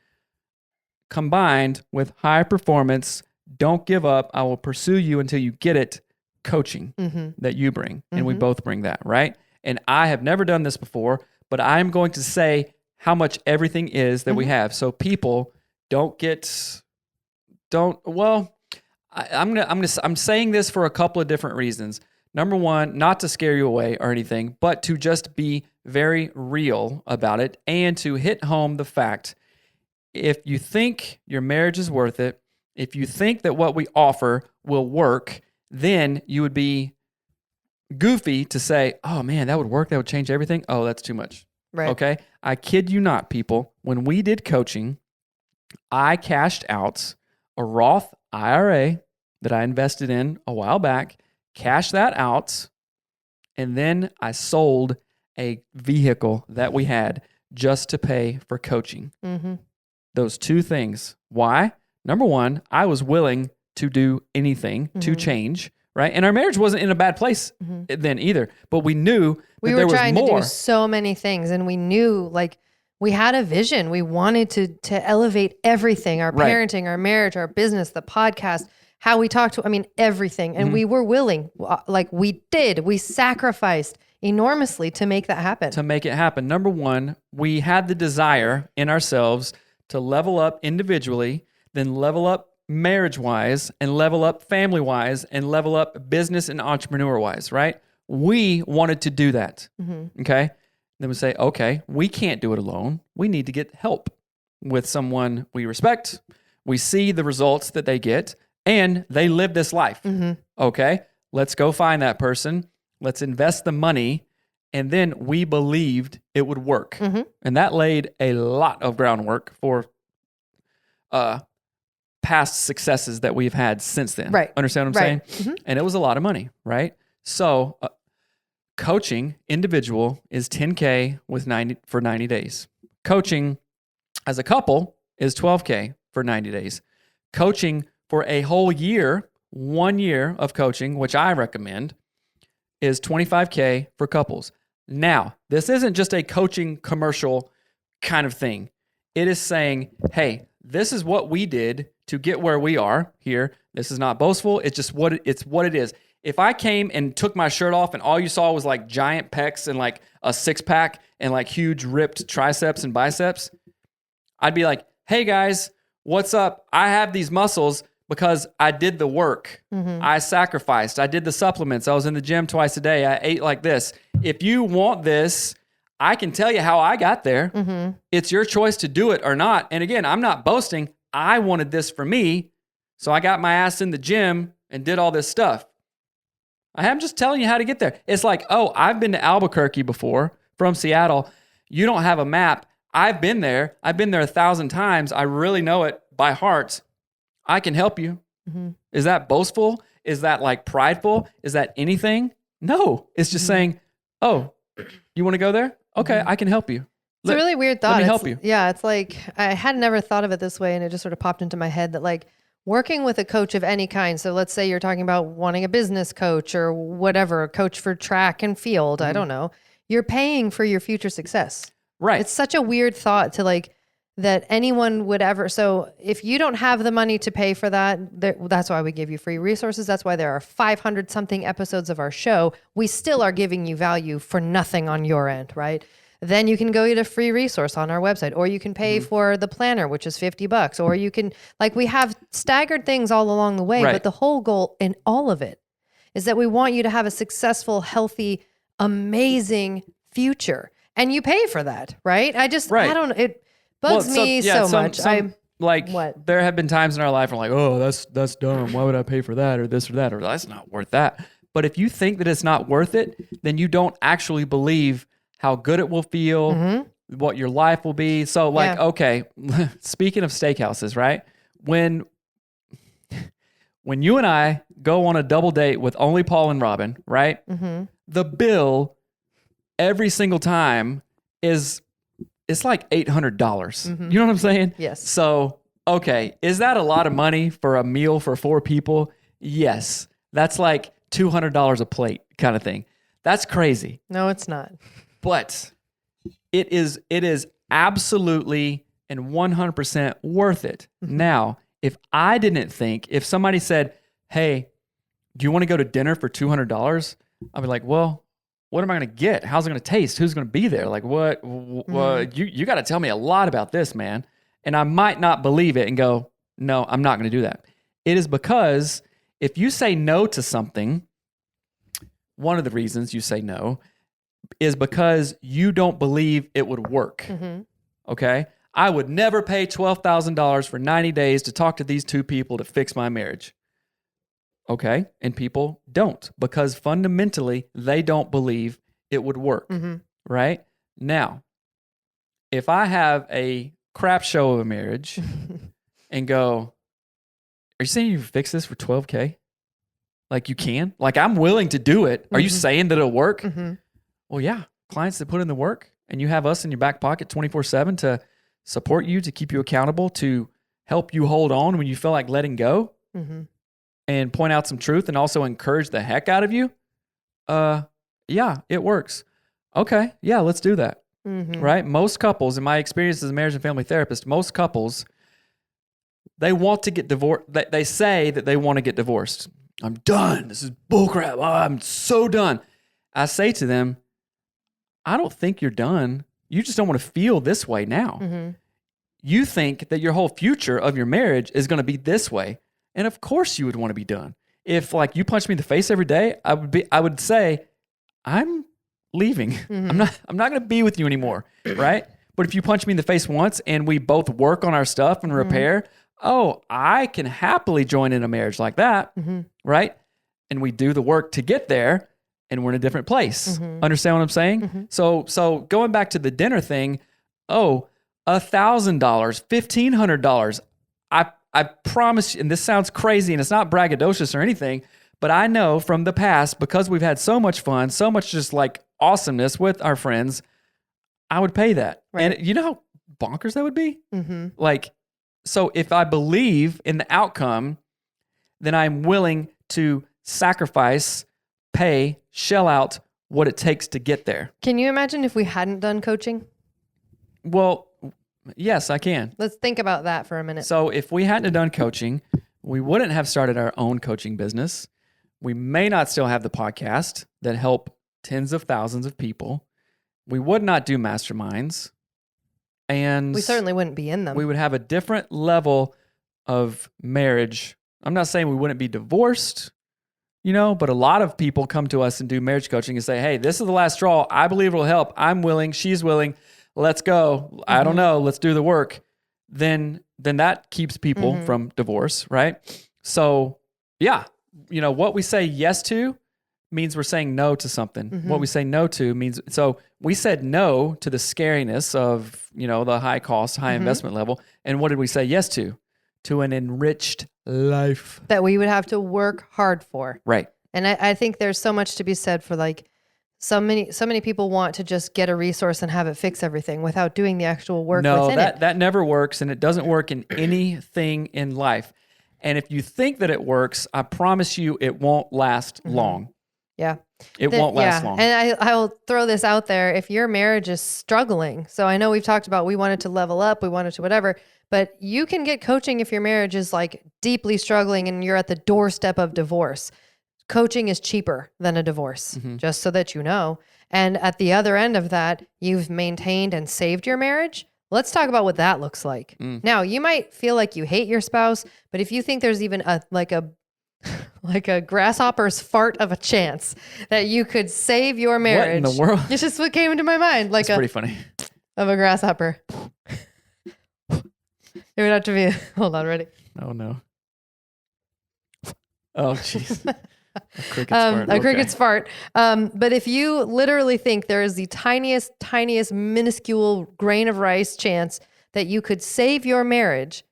combined with high performance, don't give up, I will pursue you until you get it coaching that you bring. And we both bring that, right? And I have never done this before, but I'm going to say how much everything is that we have. So people I'm saying this for a couple of different reasons. Number one, not to scare you away or anything, but to just be very real about it and to hit home the fact, if you think your marriage is worth it, if you think that what we offer will work, then you would be goofy to say, oh man, that would work. That would change everything. Oh, that's too much. Right. Okay. I kid you not, people. When we did coaching, I cashed out a Roth IRA that I invested in a while back, cashed that out, and then I sold a vehicle that we had just to pay for coaching. Those two things. Why? Number one, I was willing to do anything to change, right? And our marriage wasn't in a bad place then either, but we knew that we there were was trying more. to do so many things, and we knew like we had a vision. We wanted to elevate everything, our parenting, our marriage, our business, the podcast, how we talk to, everything. And we were willing, we sacrificed enormously to make that happen. To make it happen. Number one, we had the desire in ourselves to level up individually, then level up marriage-wise, and level up family-wise, and level up business and entrepreneur-wise, right? We wanted to do that, okay? Then we say, okay, we can't do it alone. We need to get help with someone we respect. We see the results that they get, and they live this life. Okay, let's go find that person. Let's invest the money. And then we believed it would work. And that laid a lot of groundwork for past successes that we've had since then. Right. Understand what I'm saying? And it was a lot of money, right? So coaching individual is $10K for 90 days. Coaching as a couple is $12K for 90 days. Coaching for a whole year, 1 year of coaching, which I recommend, is $25K for couples. Now, this isn't just a coaching commercial kind of thing. It is saying, hey, this is what we did to get where we are here. This is not boastful. It's just what it is. If I came and took my shirt off and all you saw was like giant pecs and like a six pack and like huge ripped triceps and biceps, I'd be like, hey guys, what's up? I have these muscles because I did the work. I sacrificed. I did the supplements. I was in the gym twice a day. I ate like this. If you want this, I can tell you how I got there. Mm-hmm. It's your choice to do it or not. And again, I'm not boasting. I wanted this for me. So I got my ass in the gym and did all this stuff. I'm just telling you how to get there. It's like, oh, I've been to Albuquerque before from Seattle. You don't have a map. I've been there. I've been there 1,000 times. I really know it by heart. I can help you. Mm-hmm. Is that boastful? Is that like prideful? Is that anything? No. It's just saying, oh, you want to go there? Okay, I can help you. It's a really weird thought. Let me help you. Yeah, it's like I had never thought of it this way, and it just sort of popped into my head that like working with a coach of any kind. So let's say you're talking about wanting a business coach or whatever, a coach for track and field. I don't know. You're paying for your future success. Right. It's such a weird thought to like that anyone would ever. So if you don't have the money to pay for that, that's why we give you free resources. That's why there are 500 something episodes of our show. We still are giving you value for nothing on your end, right? Then you can go get a free resource on our website, or you can pay for the planner, which is $50, or you can like, we have staggered things all along the way, Right. but the whole goal in all of it is that we want you to have a successful, healthy, amazing future. And you pay for that, right? I don't, it bugs me so much. What? There have been times in our life where like, oh, that's dumb. Why would I pay for that or this or that? Or that's not worth that. But if you think that it's not worth it, then you don't actually believe how good it will feel, what your life will be. So like, okay, speaking of steakhouses, right? When you and I go on a double date with only Paul and Robin, right? The bill every single time it's like $800. You know what I'm saying? Yes. So, okay, is that a lot of money for a meal for 4 people? Yes. That's like $200 a plate kind of thing. That's crazy. No, it's not. But it is absolutely and 100% worth it. Now, if somebody said, hey, do you want to go to dinner for $200? I'd be like, well, what am I going to get? How's it going to taste? Who's going to be there? Like what you got to tell me a lot about this, man. And I might not believe it and go, no, I'm not going to do that. It is because if you say no to something, one of the reasons you say no is because you don't believe it would work. Okay? I would never pay $12,000 for 90 days to talk to these 2 people to fix my marriage. Okay? And people don't because fundamentally they don't believe it would work. Right? Now, if I have a crap show of a marriage and go, are you saying you fix this for $12K? Like you can? Like I'm willing to do it. Are you saying that it'll work? Well, yeah. Clients that put in the work and you have us in your back pocket 24/7 to support you, to keep you accountable, to help you hold on when you feel like letting go and point out some truth and also encourage the heck out of you. Yeah, it works. Okay. Yeah, let's do that. Right? Most couples, in my experience as a marriage and family therapist, most couples, they want to get divorced. They say that they want to get divorced. I'm done. This is bullcrap. Oh, I'm so done. I say to them, I don't think you're done. You just don't want to feel this way now. You think that your whole future of your marriage is going to be this way. And of course you would want to be done. If like you punch me in the face every day, I would say, I'm leaving. I'm not going to be with you anymore. Right? But if you punch me in the face once and we both work on our stuff and repair, I can happily join in a marriage like that. Right? And we do the work to get there. And we're in a different place. Understand what I'm saying? So going back to the dinner thing, $1,000, $1,500. I promise you, and this sounds crazy and it's not braggadocious or anything, but I know from the past, because we've had so much fun, so much just like awesomeness with our friends, I would pay that. Right. And you know how bonkers that would be? Like, so if I believe in the outcome, then I'm willing to sacrifice, pay, shell out what it takes to get there. Can you imagine if we hadn't done coaching? Well, yes, I can. Let's think about that for a minute. So if we hadn't have done coaching, we wouldn't have started our own coaching business. We may not still have the podcast that help tens of thousands of people. We would not do masterminds. And we certainly wouldn't be in them. We would have a different level of marriage. I'm not saying we wouldn't be divorced, But a lot of people come to us and do marriage coaching and say, hey, this is the last straw. I believe it'll help. I'm willing. She's willing. Let's go. I don't know. Let's do the work. Then that keeps people from divorce, right? So yeah, what we say yes to means we're saying no to something. What we say no to means, so we said no to the scariness of, the high cost, high investment level. And what did we say yes to? To an enriched life. That we would have to work hard for. Right. And I think there's so much to be said for like, so many people want to just get a resource and have it fix everything without doing the actual work within it. That never works, and it doesn't work in anything in life. And if you think that it works, I promise you it won't last long. Yeah. It won't last long. And I will throw this out there. If your marriage is struggling, so I know we've talked about we wanted to level up, we wanted to whatever, but you can get coaching if your marriage is like deeply struggling and you're at the doorstep of divorce. Coaching is cheaper than a divorce, just so that you know. And at the other end of that, you've maintained and saved your marriage. Let's talk about what that looks like. Now, you might feel like you hate your spouse, but if you think there's even like a grasshopper's fart of a chance that you could save your marriage. What in the world? It's just what came into my mind. Like It's pretty funny. Of a grasshopper. It would have to be, hold on, ready? Oh, no. Oh, jeez. A cricket's fart. A cricket's fart. But if you literally think there is the tiniest, minuscule grain of rice chance that you could save your marriage,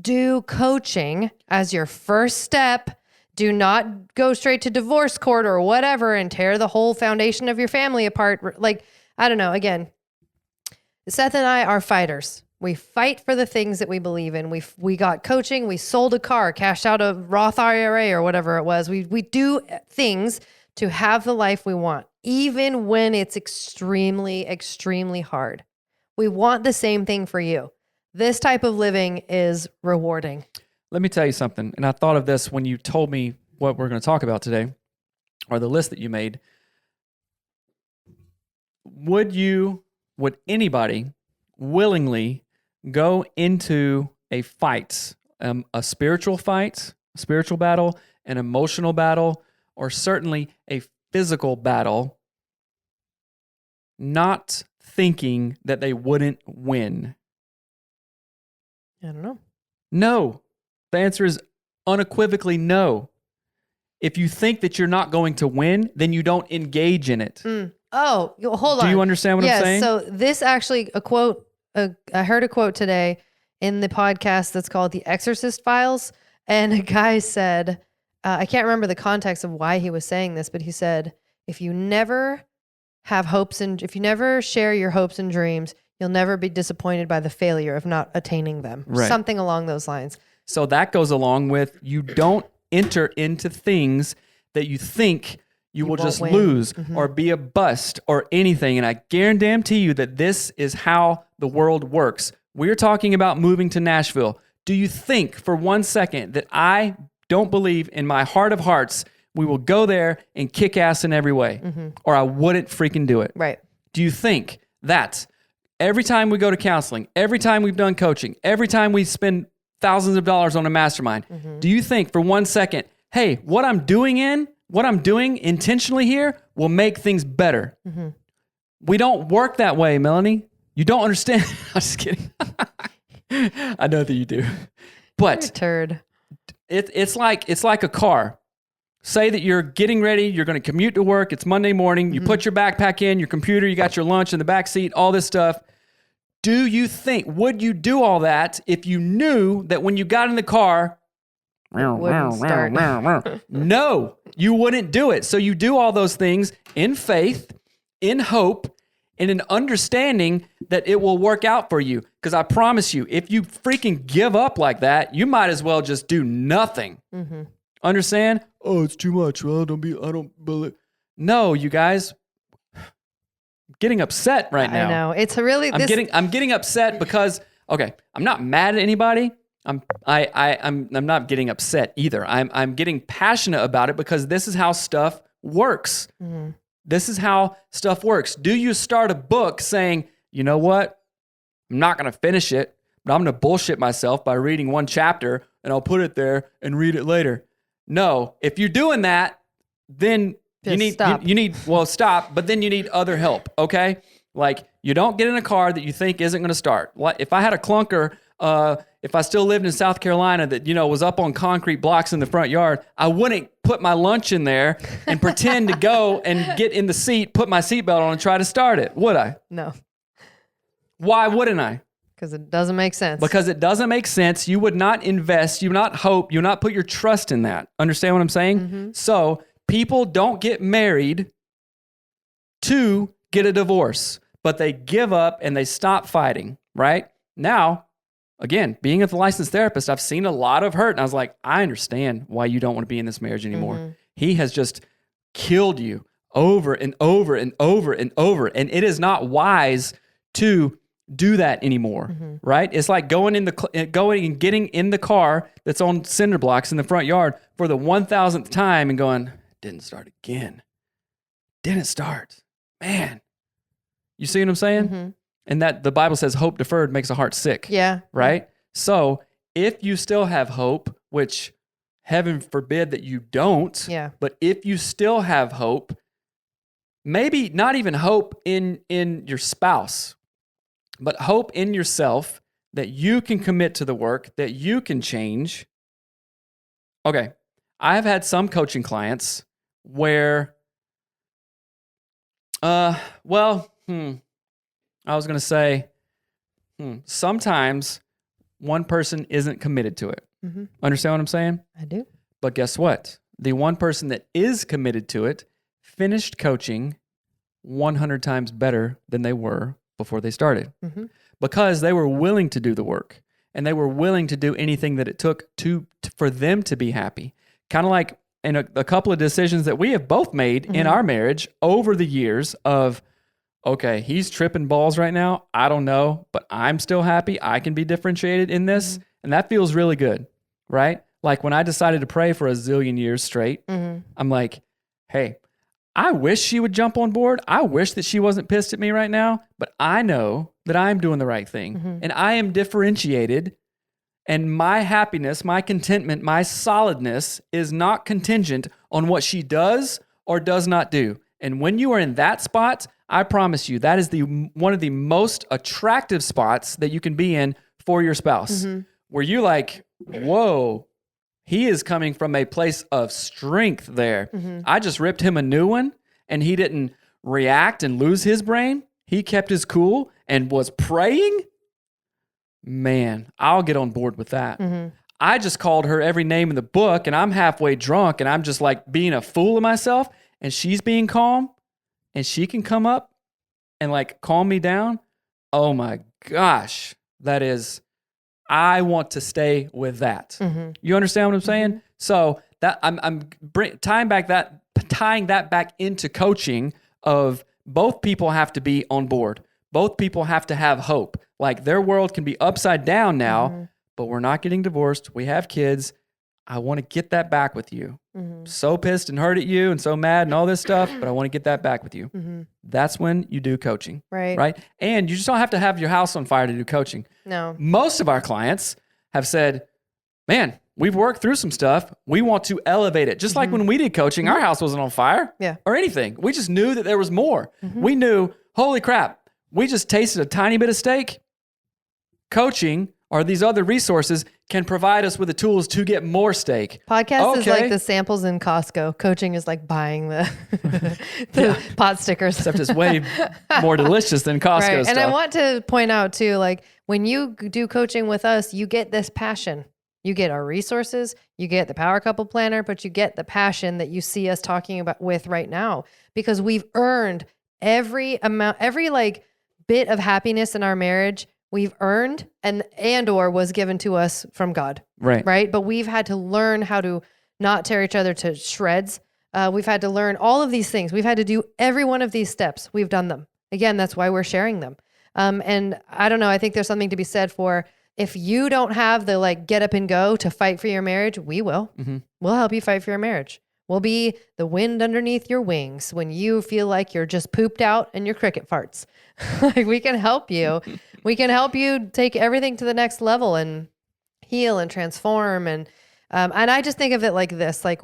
do coaching as your first step. Do not go straight to divorce court or whatever and tear the whole foundation of your family apart. Like, I don't know. Again, Seth and I are fighters. We fight for the things that we believe in. We got coaching. We sold a car, cashed out a Roth IRA or whatever it was. We do things to have the life we want, even when it's extremely, extremely hard. We want the same thing for you. This type of living is rewarding. Let me tell you something. And I thought of this when you told me what we're going to talk about today, or the list that you made. Would anybody willingly go into a fight, a spiritual fight, a spiritual battle, an emotional battle, or certainly a physical battle, not thinking that they wouldn't win? I don't know. No. The answer is unequivocally no. If you think that you're not going to win, then you don't engage in it. Oh, hold on. Do you understand what I'm saying? So this actually, a quote, I heard a quote today in the podcast that's called The Exorcist Files. And a guy said, I can't remember the context of why he was saying this, but he said, if you never have hopes and if you never share your hopes and dreams, you'll never be disappointed by the failure of not attaining them. Right. Something along those lines. So that goes along with you don't enter into things that you think you will just lose or be a bust or anything. And I guarantee you that this is how the world works. We're talking about moving to Nashville. Do you think for 1 second that I don't believe in my heart of hearts we will go there and kick ass in every way, or I wouldn't freaking do it? Right. Do you think that every time we go to counseling, every time we've done coaching, every time we spend thousands of dollars on a mastermind, do you think for 1 second, hey, what I'm doing intentionally here will make things better? We don't work that way, Melanie. You don't understand. I'm just kidding. I know that you do. But you're a turd. It's like a car. Say that you're getting ready, you're going to commute to work, it's Monday morning, you put your backpack in, your computer, you got your lunch in the back seat, all this stuff. Would you do all that if you knew that when you got in the car, wouldn't start? No, you wouldn't do it. So you do all those things in faith, in hope, and in understanding that it will work out for you. Because I promise you, if you freaking give up like that, you might as well just do nothing. Understand? Oh, it's too much. Well, I don't believe. No, you guys. Getting upset right now. I know. It's really I'm getting upset because I'm not mad at anybody. I'm not getting upset either. I'm getting passionate about it because this is how stuff works. This is how stuff works. Do you start a book saying, you know what? I'm not going to finish it, but I'm going to bullshit myself by reading one chapter and I'll put it there and read it later. No, if you're doing that, then Just stop. you need stop, but then you need other help, okay? Like, you don't get in a car that you think isn't going to start. Like, if I had a clunker, if I still lived in South Carolina that, was up on concrete blocks in the front yard, I wouldn't put my lunch in there and pretend to go and get in the seat, put my seatbelt on and try to start it, would I? No. Why wouldn't I? Because it doesn't make sense. Because it doesn't make sense. You would not invest, you would not hope, you would not put your trust in that. Understand what I'm saying? Mm-hmm. So people don't get married to get a divorce, but they give up and they stop fighting, right? Now, again, being a licensed therapist, I've seen a lot of hurt. And I was like, I understand why you don't want to be in this marriage anymore. Mm-hmm. He has just killed you over and over and over and over. And it is not wise to do that anymore, mm-hmm. right? It's like going and getting in the car that's on cinder blocks in the front yard for the 1,000th time and going, didn't start again. Didn't start. Man. You see what I'm saying? Mm-hmm. And that the Bible says hope deferred makes a heart sick. Yeah. Right? So if you still have hope, which heaven forbid that you don't, Yeah. but if you still have hope, maybe not even hope in your spouse, but hope in yourself that you can commit to the work, that you can change. Okay. I've had some coaching clients where, I was going to say, sometimes one person isn't committed to it. Mm-hmm. Understand what I'm saying? I do. But guess what? The one person that is committed to it finished coaching 100 times better than they were before they started, mm-hmm. because they were willing to do the work and they were willing to do anything that it took for them to be happy. Kind of like in a couple of decisions that we have both made mm-hmm. in our marriage over the years of, okay, he's tripping balls right now. I don't know, but I'm still happy. I can be differentiated in this. Mm-hmm. And that feels really good, right? Like when I decided to pray for a zillion years straight, mm-hmm. I'm like, hey, I wish she would jump on board. I wish that she wasn't pissed at me right now, but I know that I'm doing the right thing. Mm-hmm. And I am differentiated. And my happiness, my contentment, my solidness is not contingent on what she does or does not do. And when you are in that spot, I promise you, that is one of the most attractive spots that you can be in for your spouse, mm-hmm. where you're like, whoa, he is coming from a place of strength there. Mm-hmm. I just ripped him a new one and he didn't react and lose his brain. He kept his cool and was praying. Man, I'll get on board with that. Mm-hmm. I just called her every name in the book and I'm halfway drunk and I'm just like being a fool of myself and she's being calm and she can come up and like calm me down. Oh my gosh, I want to stay with that. Mm-hmm. You understand what I'm saying? Mm-hmm. So that I'm tying that back into coaching of both people have to be on board. Both people have to have hope. Like their world can be upside down now, mm-hmm. but we're not getting divorced. We have kids. I want to get that back with you. Mm-hmm. So pissed and hurt at you and so mad and all this stuff, but I want to get that back with you. Mm-hmm. That's when you do coaching. Right. And you just don't have to have your house on fire to do coaching. No. Most of our clients have said, man, we've worked through some stuff. We want to elevate it. Just mm-hmm. like when we did coaching, our house wasn't on fire or anything. We just knew that there was more. Mm-hmm. We knew, holy crap, we just tasted a tiny bit of steak. Coaching or these other resources can provide us with the tools to get more steak. Podcast is like the samples in Costco. Coaching is like buying the pot stickers. Except it's way more delicious than Costco stuff. And I want to point out too, like when you do coaching with us, you get this passion. You get our resources, you get the Power Couple Planner, but you get the passion that you see us talking about with right now, because we've earned every like bit of happiness in our marriage. We've earned and or was given to us from God. Right. But we've had to learn how to not tear each other to shreds. We've had to learn all of these things. We've had to do every one of these steps. We've done them. Again, that's why we're sharing them. And I don't know, I think there's something to be said for, if you don't have the like get up and go to fight for your marriage, we will. Mm-hmm. We'll help you fight for your marriage. We'll be the wind underneath your wings when you feel like you're just pooped out and your cricket farts. Like we can help you. We can help you take everything to the next level and heal and transform. And I just think of it like this, like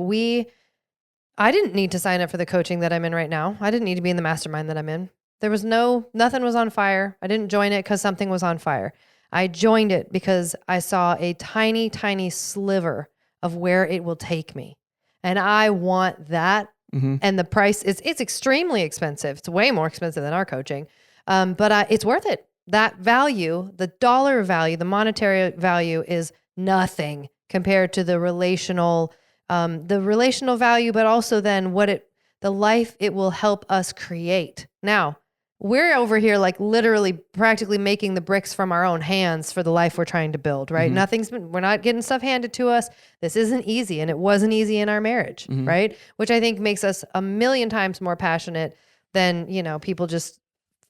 I didn't need to sign up for the coaching that I'm in right now. I didn't need to be in the mastermind that I'm in. Nothing was on fire. I didn't join it because something was on fire. I joined it because I saw a tiny, tiny sliver of where it will take me. And I want that. And the price it's extremely expensive. It's way more expensive than our coaching. But it's worth it. That value, the dollar value, the monetary value is nothing compared to the relational value, but also then the life it will help us create. Now, we're over here like literally practically making the bricks from our own hands for the life we're trying to build, right? We're not getting stuff handed to us. This isn't easy, and it wasn't easy in our marriage, right? Which I think makes us a million times more passionate than, people just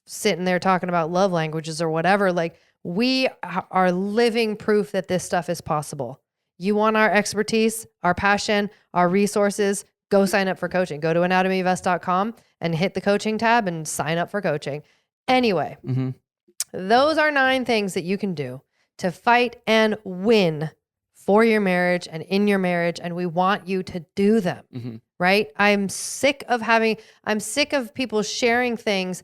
sitting there talking about love languages or whatever. Like, we are living proof that this stuff is possible. You want our expertise, our passion, our resources, go sign up for coaching. Go to anatomyofus.com and hit the coaching tab and sign up for coaching. Anyway, those are 9 things that you can do to fight and win for your marriage and in your marriage. And we want you to do them, right? I'm sick of people sharing things,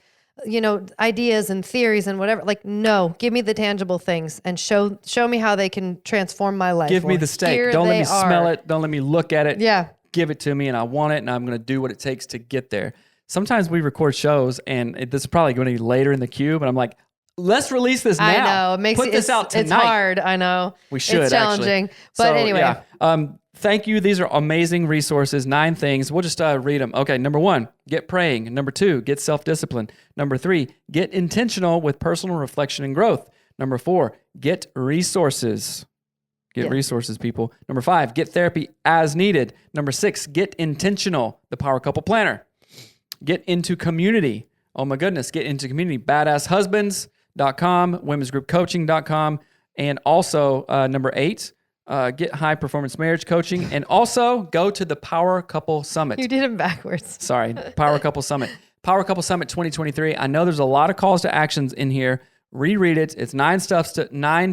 ideas and theories and whatever. Like, no, give me the tangible things and show me how they can transform my life. Give me the steak. Don't let me smell it. Don't let me look at it. Yeah. Give it to me and I want it and I'm going to do what it takes to get there. Sometimes we record shows and this is probably going to be later in the queue, but I'm like, let's release this now. I know. It makes Put this out tonight. It's hard. I know. We should, It's challenging. Actually. But anyway. Yeah. Thank you. These are amazing resources. 9 things. We'll just read them. Okay. Number 1, get praying. Number 2, get self-discipline. Number 3, get intentional with personal reflection and growth. Number 4, get resources. Get resources, people. Number 5, get therapy as needed. Number 6, get intentional. The Power Couple Planner. Get into community. Oh my goodness. Get into community. BadassHusbands.com, womensgroupcoaching.com. And also number 8, get high performance marriage coaching. And also go to the Power Couple Summit. You did it backwards. Sorry. Power Couple Summit. Power Couple Summit 2023. I know there's a lot of calls to actions in here. Reread it. It's 9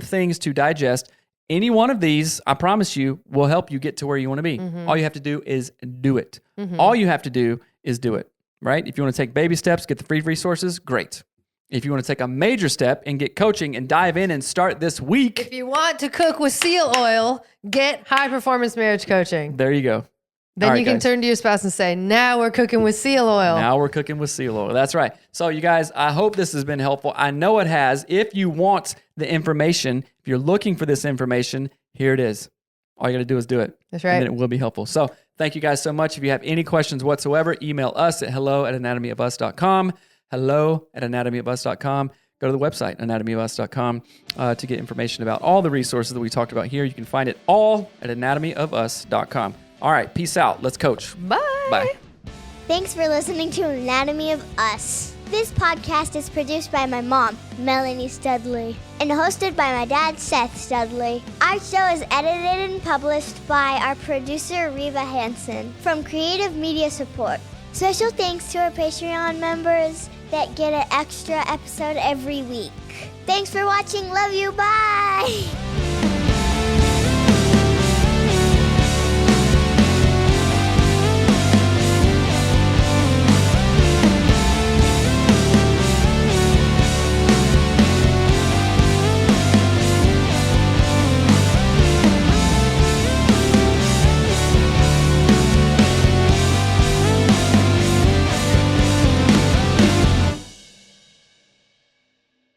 things to digest. Any one of these, I promise you, will help you get to where you want to be. All you have to do is do it. All you have to do is do it, right? If you want to take baby steps, get the free resources, great. If you want to take a major step and get coaching and dive in and start this week. If you want to cook with seal oil, get high performance marriage coaching. There you go. Then you can turn to your spouse and say, now we're cooking with seal oil. Now we're cooking with seal oil. That's right. So you guys, I hope this has been helpful. I know it has. If you want the information, if you're looking for this information, here it is. All you got to do is do it. That's right. And then it will be helpful. So thank you guys so much. If you have any questions whatsoever, email us at hello@anatomyofus.com. hello@anatomyofus.com. Go to the website, anatomyofus.com, to get information about all the resources that we talked about here. You can find it all at anatomyofus.com. All right, peace out. Let's coach. Bye. Bye. Thanks for listening to Anatomy of Us. This podcast is produced by my mom, Melanie Studley, and hosted by my dad, Seth Studley. Our show is edited and published by our producer, Reva Hansen, from Creative Media Support. Special thanks to our Patreon members that get an extra episode every week. Thanks for watching. Love you. Bye.